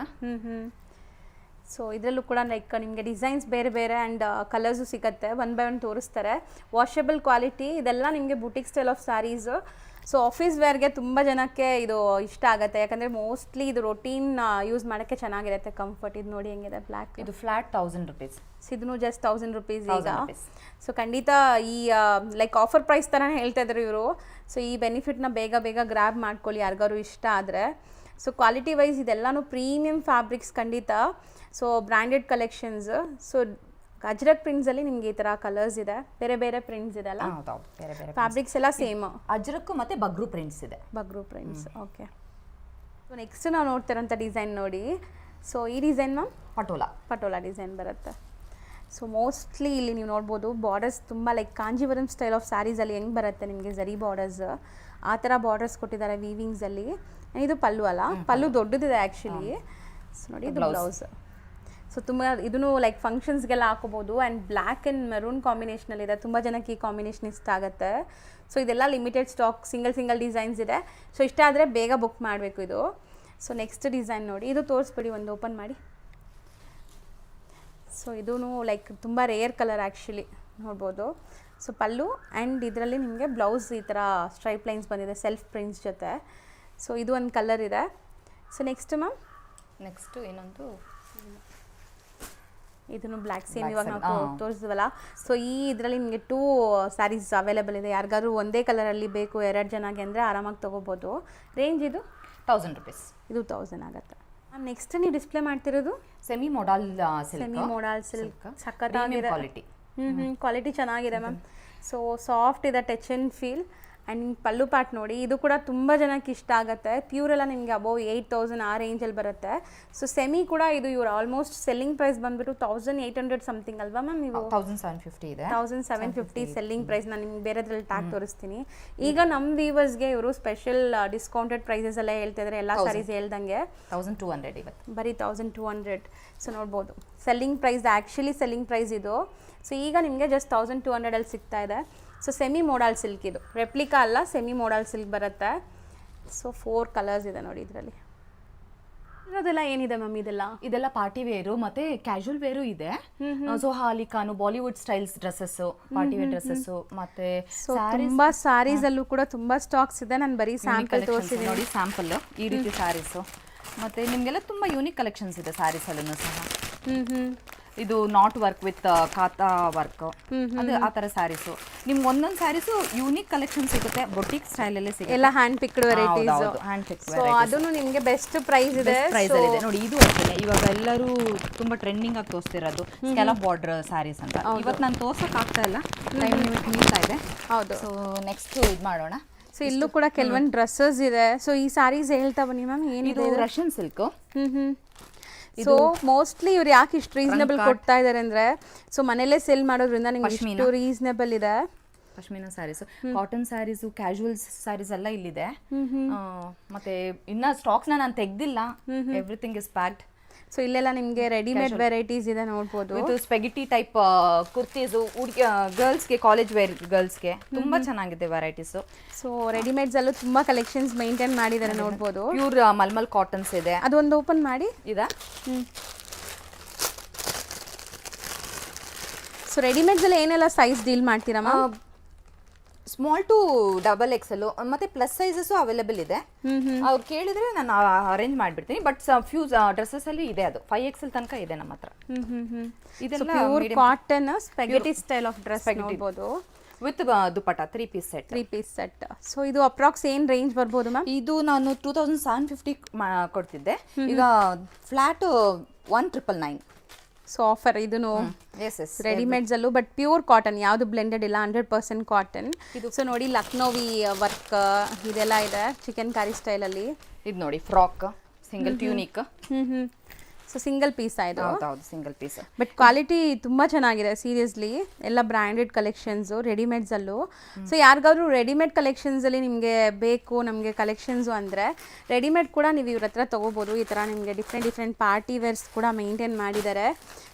ಸೊ ಇದರಲ್ಲೂ ಕೂಡ ಲೈಕ್ ನಿಮಗೆ ಡಿಸೈನ್ಸ್ ಬೇರೆ ಬೇರೆ ಆ್ಯಂಡ್ ಕಲರ್ಸು ಸಿಗುತ್ತೆ, ಒನ್ ಬೈ ಒನ್ ತೋರಿಸ್ತಾರೆ. ವಾಷಬಲ್ ಕ್ವಾಲಿಟಿ, ಇದೆಲ್ಲ ನಿಮಗೆ boutique style of sarees. So office ವೇರ್ಗೆ ತುಂಬ ಜನಕ್ಕೆ ಇದು ಇಷ್ಟ ಆಗುತ್ತೆ, ಯಾಕಂದರೆ ಮೋಸ್ಟ್ಲಿ ಇದು ರೊಟೀನ್ ಯೂಸ್ ಮಾಡೋಕ್ಕೆ ಚೆನ್ನಾಗಿರುತ್ತೆ, ಕಂಫರ್ಟ್. ಇದು ನೋಡಿ ಹೆಂಗಿದೆ ಬ್ಲ್ಯಾಕ್, ಇದು ಫ್ಲಾಟ್ 1000 rupees. ಇದನ್ನು ಜಸ್ಟ್ 1000 rupees ಈಗ. ಸೊ ಖಂಡಿತ ಈ ಲೈಕ್ ಆಫರ್ ಪ್ರೈಸ್ ಥರನೇ ಹೇಳ್ತಾ ಇದ್ರು ಇವರು. ಸೊ ಈ ಬೆನಿಫಿಟ್ನ ಬೇಗ ಬೇಗ ಗ್ರ್ಯಾಬ್ ಮಾಡ್ಕೊಳ್ಳಿ ಯಾರಿಗಾರು ಇಷ್ಟ ಆದರೆ. ಸೊ ಕ್ವಾಲಿಟಿ ವೈಸ್ ಇದೆಲ್ಲನೂ ಪ್ರೀಮಿಯಂ ಫ್ಯಾಬ್ರಿಕ್ಸ್ ಖಂಡಿತ. So branded collections. So Ajrak ಪ್ರಿಂಟ್ಸಲ್ಲಿ ನಿಮಗೆ ಈ ಥರ ಕಲರ್ಸ್ ಇದೆ, ಬೇರೆ ಬೇರೆ ಪ್ರಿಂಟ್ಸ್ ಇದೆ ಅಲ್ಲ, ಬೇರೆ ಬೇರೆ ಫ್ಯಾಬ್ರಿಕ್ಸ್ ಎಲ್ಲ ಸೇಮ್. ಅಜ್ರಕ್ ಮತ್ತೆ ಬಗ್ರು ಪ್ರಿಂಟ್ಸ್ ಇದೆ, ಬಗ್ರು ಪ್ರಿಂಟ್ಸ್. ಓಕೆ. ಸೊ ನೆಕ್ಸ್ಟ್ ನಾವು ನೋಡ್ತಿರೋಂಥ ಡಿಸೈನ್ ನೋಡಿ. ಸೊ ಈ ಡಿಸೈನ್ ಮ್ಯಾಮ್ ಪಟೋಲಾ ಡಿಸೈನ್ ಬರುತ್ತೆ. ಸೊ ಮೋಸ್ಟ್ಲಿ ಇಲ್ಲಿ ನೀವು ನೋಡ್ಬೋದು ಬಾರ್ಡರ್ಸ್ ತುಂಬ ಲೈಕ್ ಕಾಂಜೀವರಂ ಸ್ಟೈಲ್ ಆಫ್ ಸ್ಯಾರೀಸಲ್ಲಿ ಹೆಂಗೆ ಬರುತ್ತೆ ನಿಮಗೆ ಜರಿ ಬಾರ್ಡರ್ಸ್, ಆ ಥರ ಬಾರ್ಡರ್ಸ್ ಕೊಟ್ಟಿದ್ದಾರೆ ವೀವಿಂಗ್ಸಲ್ಲಿ. ಇದು ಪಲ್ಲು ಅಲ್ಲ, ಪಲ್ಲು ದೊಡ್ಡದಿದೆ ಆ್ಯಕ್ಚುಲಿ. ಸೊ ನೋಡಿ ಇದು ಬ್ಲೌಸ್. ಸೊ ತುಂಬ ಇದೂ ಲೈಕ್ ಫಂಕ್ಷನ್ಸ್ಗೆಲ್ಲ ಹಾಕೋಬೋದು. ಆ್ಯಂಡ್ ಬ್ಲ್ಯಾಕ್ ಆ್ಯಂಡ್ ಮೆರೂನ್ ಕಾಂಬಿನೇಷನಲ್ಲಿದೆ, ತುಂಬ ಜನಕ್ಕೆ ಈ ಕಾಂಬಿನೇಷನ್ ಇಷ್ಟ ಆಗುತ್ತೆ. ಸೊ ಇದೆಲ್ಲ ಲಿಮಿಟೆಡ್ ಸ್ಟಾಕ್, ಸಿಂಗಲ್ ಡಿಸೈನ್ಸ್ ಇದೆ. ಸೊ ಇಷ್ಟ ಆದರೆ ಬೇಗ ಬುಕ್ ಮಾಡಬೇಕು ಇದು. ಸೊ ನೆಕ್ಸ್ಟ್ ಡಿಸೈನ್ ನೋಡಿ, ಇದು ತೋರಿಸ್ಬಿಡಿ, ಒಂದು ಓಪನ್ ಮಾಡಿ. ಸೊ ಇದೂ ಲೈಕ್ ತುಂಬ ರೇರ್ ಕಲರ್ ಆ್ಯಕ್ಚುಲಿ, ನೋಡ್ಬೋದು. ಸೊ ಪಲ್ಲು ಆ್ಯಂಡ್ ಇದರಲ್ಲಿ ನಿಮಗೆ ಬ್ಲೌಸ್ ಈ ಥರ ಸ್ಟ್ರೈಪ್ ಲೈನ್ಸ್ ಬಂದಿದೆ ಸೆಲ್ಫ್ ಪ್ರಿಂಟ್ಸ್ ಜೊತೆ. ಸೊ ಇದು ಒಂದು ಕಲರ್ ಇದೆ. ಸೊ ನೆಕ್ಸ್ಟ್ ಮ್ಯಾಮ್, ನೆಕ್ಸ್ಟು ಇನ್ನೊಂದು ಇದನ್ನು ಬ್ಲ್ಯಾಕ್ ಸೇಮ್ ಇವಾಗ ನಾವು ತೋರಿಸಿದ್ವಲ್ಲ. ಸೊ ಈ ಇದರಲ್ಲಿ ನಿಮಗೆ 2 ಸ್ಯಾರೀಸ್ ಅವೈಲೇಬಲ್ ಇದೆ. ಯಾರಿಗಾದ್ರು ಒಂದೇ ಕಲರಲ್ಲಿ ಬೇಕು 2 ಜನಕ್ಕೆ ಅಂದರೆ ಆರಾಮಾಗಿ ತೊಗೋಬೋದು. ರೇಂಜ್ ಇದು 1000 rupees. ಇದು 1000 ಆಗುತ್ತೆ. ನೆಕ್ಸ್ಟ್ ನೀವು ಡಿಸ್ಪ್ಲೇ ಮಾಡ್ತಿರೋದು ಸೆಮಿ ಮೋಡಲ್ ಸಿಲ್ಕ್, ಸಖತ್ತಾಗಿದೆ ಕ್ವಾಲಿಟಿ. ಕ್ವಾಲಿಟಿ ಚೆನ್ನಾಗಿದೆ ಮ್ಯಾಮ್. ಸೊ ಸಾಫ್ಟ್ ಇದೆ, ಟಚ್ ಆ್ಯಂಡ್ ಫೀಲ್. ಆ್ಯಂಡ್ ನಿಮ್ಗೆ ಪಲ್ಲು ಪಾಟ್ ನೋಡಿ, ಇದು ಕೂಡ ತುಂಬ ಜನಕ್ಕೆ ಇಷ್ಟ ಆಗುತ್ತೆ. ಪ್ಯೂರ್ ಎಲ್ಲ ನಿಮಗೆ ಅಬೌವ್ 8000 ಆ ರೇಂಜಲ್ಲಿ ಬರುತ್ತೆ. ಸೊ ಸೆಮಿ ಕೂಡ ಇದು ಇವ್ರು ಆಲ್ಮೋಸ್ಟ್ ಸೆಲ್ಲಿಂಗ್ ಪ್ರೈಸ್ ಬಂದುಬಿಟ್ಟು 1800 ಸಮಥಿಂಗ್ ಅಲ್ವಾ ಮ್ಯಾಮ್? ನೀವು 1750 ಇದೆ. 1750 ಸೆಲ್ಲಿಂಗ್ ಪ್ರೈಸ್. ನಾನು ನಿಮ್ಗೆ ಬೇರೆದ್ರಲ್ಲಿ ಟ್ಯಾಗ್ ತೋರಿಸ್ತೀನಿ. ಈಗ ನಮ್ಮ ವ್ಯೂವರ್ಸ್ಗೆ ಇವರು ಸ್ಪೆಷಲ್ ಡಿಸ್ಕೌಂಟೆಡ್ ಪ್ರೈಸಸ್ ಎಲ್ಲ ಹೇಳ್ತಾ ಇದ್ದಾರೆ, ಎಲ್ಲ ಸ್ಯಾರೀಸ್ ಹೇಳ್ದಂಗೆ 1200 ಇವತ್ತು, ಬರೀ 1200. ಸೊ ನೋಡ್ಬೋದು selling price, actually selling price ಇದು. ಸೊ ಈಗ ನಿಮಗೆ ಜಸ್ಟ್ 1200 ಸಿಗ್ತಾ ಇದೆ. ಸೊ ಸೆಮಿ ಮೋಡಲ್ ಸಿಲ್ಕ್, ಇದು ರೆಪ್ಲಿಕಾ ಅಲ್ಲ, ಸೆಮಿ ಮೋಡಲ್ ಸಿಲ್ಕ್ ಬರುತ್ತೆ. ಸೊ 4 ಕಲರ್ಸ್ ಇದೆ ನೋಡಿ ಇದರಲ್ಲಿ. ಇರೋದೆಲ್ಲ ಏನಿದೆ ಮ್ಯಾಮ್? ಇದೆಲ್ಲ ಪಾರ್ಟಿ ವೇರು ಮತ್ತೆ ಕ್ಯಾಶುವಲ್ ವೇರು ಇದೆ. ಸೊ ಹಾಲಿಕಾನು Bollywood styles dresses, party wear dresses, ಮತ್ತೆ ತುಂಬಾ ಸ್ಯಾರೀಸ್ ಅಲ್ಲೂ ಕೂಡ ತುಂಬಾ ಸ್ಟಾಕ್ಸ್ ಇದೆ. ನಾನು ಬರೀ ಸ್ಯಾಂಪಲ್ ತೋರಿಸಿದ್ದೀನಿ ನೋಡಿ, ಸ್ಯಾಂಪಲ್ ಈ ರೀತಿ ಸ್ಯಾರೀಸ್. ಮತ್ತೆ ನಿಮಗೆಲ್ಲ ತುಂಬಾ ಯೂನಿಕ್ ಕಲೆಕ್ಷನ್ಸ್ ಇದೆ ಸ್ಯಾರೀಸ್ ಅಲ್ಲೂ ಸಹ. ಇದು ನಾಟ್ ವರ್ಕ್ ವಿತ್ ಕಾತಾ ವರ್ಕ್, ಅದು ಆ ಥರ ಸ್ಯಾರೀಸು. ನಿಮ್ಗೆ ಒಂದೊಂದು ಸ್ಯಾರೀಸು ಯೂನಿಕ್ ಕಲೆಕ್ಷನ್ ಸಿಗುತ್ತೆ, ಬೊಟಿಕ್ ಸ್ಟೈಲಲ್ಲೇ ಸಿಗುತ್ತೆ. ಎಲ್ಲ ಹ್ಯಾಂಡ್ ಪಿಕ್ಡ್ ವೆರೈಟೀಸ್. ಹ್ಯಾಂಡ್ ಪಿಕ್ ಅದನ್ನು ನಿಮಗೆ ಬೆಸ್ಟ್ ಪ್ರೈಸ್ ಇದೆ. ಇದೆ ನೋಡಿ. ಇದು ಅಷ್ಟೇ, ಇವಾಗ ಎಲ್ಲರೂ ತುಂಬಾ ಟ್ರೆಂಡಿಂಗ್ ಆಗಿ ತೋರಿಸ್ತಿರೋದು ಸ್ಕ್ಯಾಲಪ್ ಬಾರ್ಡರ್ ಸ್ಯಾರೀಸ್ ಅಂತ. ಇವತ್ತು ನಾನು ತೋರ್ಸಕ್ ಆಗ್ತಾ ಇಲ್ಲ, ಟೈಮ್ ನಿಲ್ತಾ ಇದೆ. ಹೌದು. ಸೊ ನೆಕ್ಸ್ಟ್ ಇದು ಮಾಡೋಣ. ಸೊ ಇಲ್ಲೂ ಕೂಡ ಕೆಲವೊಂದು ಡ್ರೆಸ್ಸಸ್ ಇದೆ. ಸೊ ಈ ಸ್ಯಾರೀಸ್ ಹೇಳ್ತಾ ಬನ್ನಿ ಮ್ಯಾಮ್, ಏನಿದೆ? Russian silk. ಸೊ ಮೋಸ್ಟ್ಲಿ ಇವ್ರು ಯಾಕೆ ಇಷ್ಟು ರೀಸನಬಲ್ ಕೊಡ್ತಾ ಇದ್ದಾರೆ ಅಂದ್ರೆ, ಸೊ ಮನೇಲೆ ಸೆಲ್ ಮಾಡೋದ್ರಿಂದ ನಿಮ್ಗೆ ಇಷ್ಟು ರೀಸನಬಲ್ ಇದೆ. ಪಶ್ಮಿನಾ ಸ್ಯಾರೀಸ್, ಕಾಟನ್ ಸ್ಯಾರೀಸ್, ಕ್ಯಾಶುವಲ್ ಸ್ಯಾರೀಸ್ ಎಲ್ಲ ಇಲ್ಲಿದೆ. ಮತ್ತೆ ಇನ್ನ ಸ್ಟಾಕ್ಸ್ ನಾನು ತೆಗ್ದಿಲ್ಲ, ಎವ್ರಿಥಿಂಗ್ ಇಸ್ ಪ್ಯಾಕ್ಡ್. ಸೊ ಇಲ್ಲೆಲ್ಲ ನಿಮಗೆ ರೆಡಿಮೇಡ್ ವೆರೈಟೀಸ್ ಇದೆ ನೋಡ್ಬೋದು. ಇದು ಸ್ಪೆಗೆಟಿ ಟೈಪ್ ಕುರ್ತೀಸ್, ಹುಡುಗಿ ಗರ್ಲ್ಸ್ಗೆ, ಕಾಲೇಜ್ ವೇರ್ ಗರ್ಲ್ಸ್ಗೆ ತುಂಬಾ ಚೆನ್ನಾಗಿದೆ ವೆರೈಟೀಸ್. ಸೊ ರೆಡಿಮೇಡ್ಸ್ ಅಲ್ಲೂ ತುಂಬಾ ಕಲೆಕ್ಷನ್ಸ್ ಮೇಂಟೈನ್ ಮಾಡಿದ್ದಾರೆ ನೋಡ್ಬೋದು. ಪ್ಯೂರ್ ಮಲ್ಮಲ್ ಕಾಟನ್ಸ್ ಇದೆ. ಅದೊಂದು ಓಪನ್ ಮಾಡಿ ಇದೆ. ಸೊ ರೆಡಿಮೇಡ್ಸ್ ಅಲ್ಲಿ ಏನೆಲ್ಲ ಸೈಜ್ ಡೀಲ್ ಮಾಡ್ತೀರಾ ma'am? Small to double XL ಮತ್ತೆ ಪ್ಲಸ್ ಸೈಜಸ್ ಅವೈಲೇಬಲ್ ಇದೆ. ಅವ್ರು ಕೇಳಿದ್ರೆ ನಾನು ಅರೇಂಜ್ ಮಾಡ್ಬಿಡ್ತೀನಿ. ಬಟ್ ಫ್ಯೂ ಡ್ರೆಸ್ಸಸ್ ಅಲ್ಲಿ ಇದೆ, ಅದು 5XL ತನಕ ಇದೆ ನಮ್ಮ ಹತ್ರ. ಇದೆಲ್ಲ pure cotton spaghetti style of dress ನೋಡ್ಬೋದು, with dupatta 3 piece set. So ಇದು ಅಪ್ರಾಕ್ಸ್ ಏನ್ ರೇಂಜ್ ಬರ್ಬೋದು ಮ್ಯಾಮ್? ಇದು ನಾನು 2750 ಕೊಡ್ತಿದ್ದೆ, ಈಗ ಫ್ಲಾಟ್ 1999. ಸೊ ಆಫರ್ ಇದನ್ನು ರೆಡಿಮೇಡ್ಸ್ ಅಲ್ಲೂ, ಬಟ್ ಪ್ಯೂರ್ ಕಾಟನ್, ಯಾವುದು ಬ್ಲೆಂಡೆಡ್ ಇಲ್ಲ, 100% ಕಾಟನ್. ಸೊ ನೋಡಿ ಲಕ್ನೋವಿ ವರ್ಕ್ ಇದೆಲ್ಲ ಇದೆ, ಚಿಕನ್ ಕಾರಿ ಸ್ಟೈಲಲ್ಲಿ. ಇದು ನೋಡಿ frock, single tunic. So single piece ಆಯಿತು. ಹೌದು, ಸಿಂಗಲ್ ಪೀಸ್. ಬಟ್ ಕ್ವಾಲಿಟಿ ತುಂಬ ಚೆನ್ನಾಗಿದೆ ಸೀರಿಯಸ್ಲಿ. ಎಲ್ಲ ಬ್ರ್ಯಾಂಡೆಡ್ ಕಲೆಕ್ಷನ್ಸು ರೆಡಿಮೇಡ್ಸಲ್ಲೂ. ಸೊ ಯಾರಿಗಾದ್ರೂ ರೆಡಿಮೇಡ್ ಕಲೆಕ್ಷನ್ಸಲ್ಲಿ ನಿಮಗೆ ಬೇಕು ನಮಗೆ ಕಲೆಕ್ಷನ್ಸು ಅಂದರೆ ರೆಡಿಮೇಡ್ ಕೂಡ ನೀವು ಇವ್ರ ಹತ್ರ ತೊಗೋಬೋದು. ಈ ಥರ ನಿಮಗೆ ಡಿಫ್ರೆಂಟ್ ಪಾರ್ಟಿ ವೇರ್ಸ್ ಕೂಡ ಮೇಂಟೈನ್ ಮಾಡಿದ್ದಾರೆ.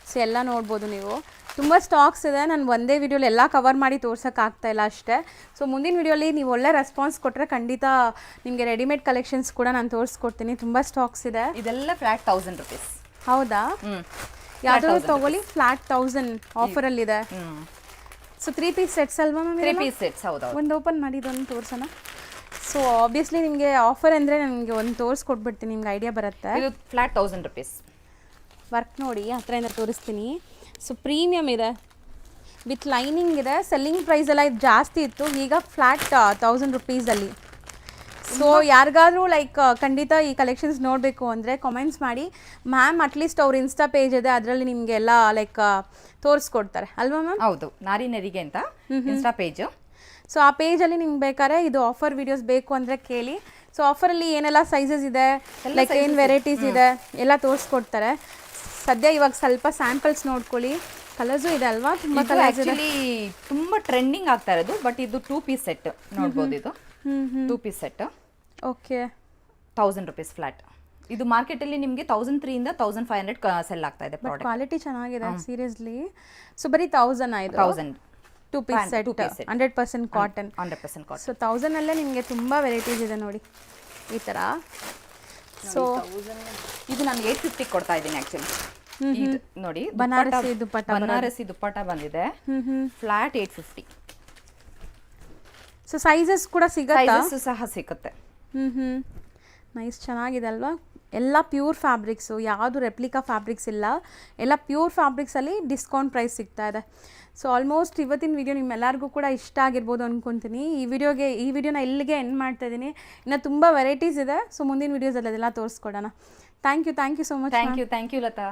ಸೊ ಎಲ್ಲ ನೋಡ್ಬೋದು ನೀವು. ತುಂಬ ಸ್ಟಾಕ್ಸ್ ಇದೆ. ನಾನು ಒಂದೇ ವಿಡಿಯೋಲಿ ಎಲ್ಲ ಕವರ್ ಮಾಡಿ ತೋರ್ಸೋಕ್ಕಾಗ್ತಾ ಇಲ್ಲ ಅಷ್ಟೇ. ಸೊ ಮುಂದಿನ ವಿಡಿಯೋಲಿ ನೀವು ಒಳ್ಳೆ ರೆಸ್ಪಾನ್ಸ್ ಕೊಟ್ಟರೆ ಖಂಡಿತ ನಿಮಗೆ ರೆಡಿಮೇಡ್ ಕಲೆಕ್ಷನ್ಸ್ ಕೂಡ ನಾನು ತೋರಿಸ್ಕೊಡ್ತೀನಿ. ತುಂಬ ಸ್ಟಾಕ್ಸ್ ಇದೆ. ಇದೆಲ್ಲ ಫ್ಲಾಟ್ 1000 ರುಪೀಸ್. ಹೌದಾ? ಯಾವುದಾದ್ರು ತೊಗೊಳ್ಳಿ, ಫ್ಲಾಟ್ 1000 ಆಫರಲ್ಲಿದೆ. ಸೊ 3 ಪೀಸ್ ಸೆಟ್ಸ್ ಅಲ್ವಾ ಮ್ಯಾಮ್? 3 piece sets. ಹೌದಾ? ಒಂದು ಓಪನ್ ಮಾಡಿ ಇದೊಂದು ತೋರ್ಸೋಣ. ಸೊ ಆಬ್ವಿಯಸ್ಲಿ ನಿಮಗೆ ಆಫರ್ ಅಂದರೆ ನನಗೆ ಒಂದು ತೋರಿಸ್ಕೊಟ್ಬಿಡ್ತೀನಿ, ನಿಮ್ಗೆ ಐಡಿಯಾ ಬರುತ್ತೆ. ಇದು ಫ್ಲಾಟ್ 1000 ರುಪೀಸ್. ವರ್ಕ್ ನೋಡಿ ಹತ್ರದಿಂದ ತೋರಿಸ್ತೀನಿ. ಸೊ ಪ್ರೀಮಿಯಮ್ ಇದೆ, ವಿತ್ ಲೈನಿಂಗ್ ಇದೆ. ಸೆಲ್ಲಿಂಗ್ ಪ್ರೈಸ್ ಎಲ್ಲ ಇದು ಜಾಸ್ತಿ ಇತ್ತು, ಈಗ ಫ್ಲಾಟ್ 1000 ರುಪೀಸಲ್ಲಿ. ಸೊ ಯಾರಿಗಾದ್ರೂ ಲೈಕ್ ಖಂಡಿತ ಈ ಕಲೆಕ್ಷನ್ಸ್ ನೋಡಬೇಕು ಅಂದರೆ ಕಾಮೆಂಟ್ಸ್ ಮಾಡಿ ಮ್ಯಾಮ್. ಅಟ್ಲೀಸ್ಟ್ ಅವ್ರ ಇನ್ಸ್ಟಾ ಪೇಜ್ ಇದೆ, ಅದರಲ್ಲಿ ನಿಮಗೆಲ್ಲ ಲೈಕ್ ತೋರಿಸ್ಕೊಡ್ತಾರೆ ಅಲ್ವಾ ಮ್ಯಾಮ್? ಹೌದು, ನಾರಿ ನೆರಿಗೆ ಅಂತ ಇನ್ಸ್ಟಾ ಪೇಜು. ಸೊ ಆ ಪೇಜಲ್ಲಿ ನಿಮ್ಗೆ ಬೇಕಾದ್ರೆ ಇದು ಆಫರ್ ವಿಡಿಯೋಸ್ ಬೇಕು ಅಂದರೆ ಕೇಳಿ. ಸೊ ಆಫರಲ್ಲಿ ಏನೆಲ್ಲ ಸೈಜಸ್ ಇದೆ, ಲೈಕ್ ಏನು ವೆರೈಟೀಸ್ ಇದೆ ಎಲ್ಲ ತೋರಿಸ್ಕೊಡ್ತಾರೆ. ಸದ್ಯ ಇವಾಗ ಸ್ವಲ್ಪ ಸ್ಯಾಂಪಲ್ಸ್ ನೋಡ್ಕೊಳ್ಳಿ. ಕಲರ್ಸು ಇದೆ ಅಲ್ವಾ? ತುಂಬ ಕಲರ್ಸ್ ಇದೆ. ತುಂಬ ಟ್ರೆಂಡಿಂಗ್ ಆಗ್ತಾ ಇರೋದು. ಬಟ್ ಇದು 2 ಪೀಸ್ ಸೆಟ್ ನೋಡ್ಬೋದು. ಇದು 2 piece set. Okay, 1000 rupees flat. ಇದು ಮಾರ್ಕೆಟಲ್ಲಿ ನಿಮಗೆ 1003 ಇಂದ 1500 ಸೆಲ್ ಆಗ್ತಾ ಇದೆ ಪ್ರಾಡಕ್ಟ್. ಕ್ವಾಲಿಟಿ ಚೆನ್ನಾಗಿದೆ ಸೀರಿಯಸ್ಲಿ. ಸೊ ಬರೀ 1000 ಆಯಿತು. 1000 2 piece set 100% cotton. 100% cotton. So 1000 ಅಲ್ಲೇ ನಿಮಗೆ ತುಂಬ ವೆರೈಟೀಸ್ ಇದೆ ನೋಡಿ ಈ ಥರ. ಸೊ ಇದು ನಾನು 850 ಕೊಡ್ತಾ ಇದ್ದೀನಿ ಆ್ಯಕ್ಚುಲಿ. ಇದು ನೋಡಿ, ಬನಾರಸಿ ದುಪ್ಪಟ್ಟ. ಬನಾರಸಿ ದುಪ್ಪಟ್ಟ ಬಂದಿದೆ, ಫ್ಲಾಟ್ 850. ಸೊ ಸೈಜಸ್ ಕೂಡ ಸಿಗತ್ತಾ? ಸೈಜಸ್ ಸಹ ಸಿಗುತ್ತೆ. ನೈಸ್, ಚೆನ್ನಾಗಿದೆ ಅಲ್ವಾ? ಎಲ್ಲ ಪ್ಯೂರ್ ಫ್ಯಾಬ್ರಿಕ್ಸು, ಯಾವುದು ರೆಪ್ಲಿಕಾ ಫ್ಯಾಬ್ರಿಕ್ಸ್ ಇಲ್ಲ, ಎಲ್ಲ ಪ್ಯೂರ್ ಫ್ಯಾಬ್ರಿಕ್ಸಲ್ಲಿ ಡಿಸ್ಕೌಂಟ್ ಪ್ರೈಸ್ ಸಿಗ್ತಾ ಇದೆ. ಸೊ ಆಲ್ಮೋಸ್ಟ್ ಇವತ್ತಿನ ವಿಡಿಯೋ ನಿಮ್ಮೆಲ್ಲರಿಗೂ ಕೂಡ ಇಷ್ಟ ಆಗಿರ್ಬೋದು ಅಂದ್ಕೊತೀನಿ. ಈ ವಿಡಿಯೋನ ಇಲ್ಲಿಗೆ ಎಂಡ್ ಮಾಡ್ತಾ ಇದ್ದೀನಿ. ಇನ್ನು ತುಂಬ ವೆರೈಟೀಸ್ ಇದೆ. ಸೊ ಮುಂದಿನ ವೀಡಿಯೋಸಲ್ಲಿ ಅದೆಲ್ಲ ತೋರಿಸ್ಕೊಡೋಣ. Thank you so much. Thank you Lata.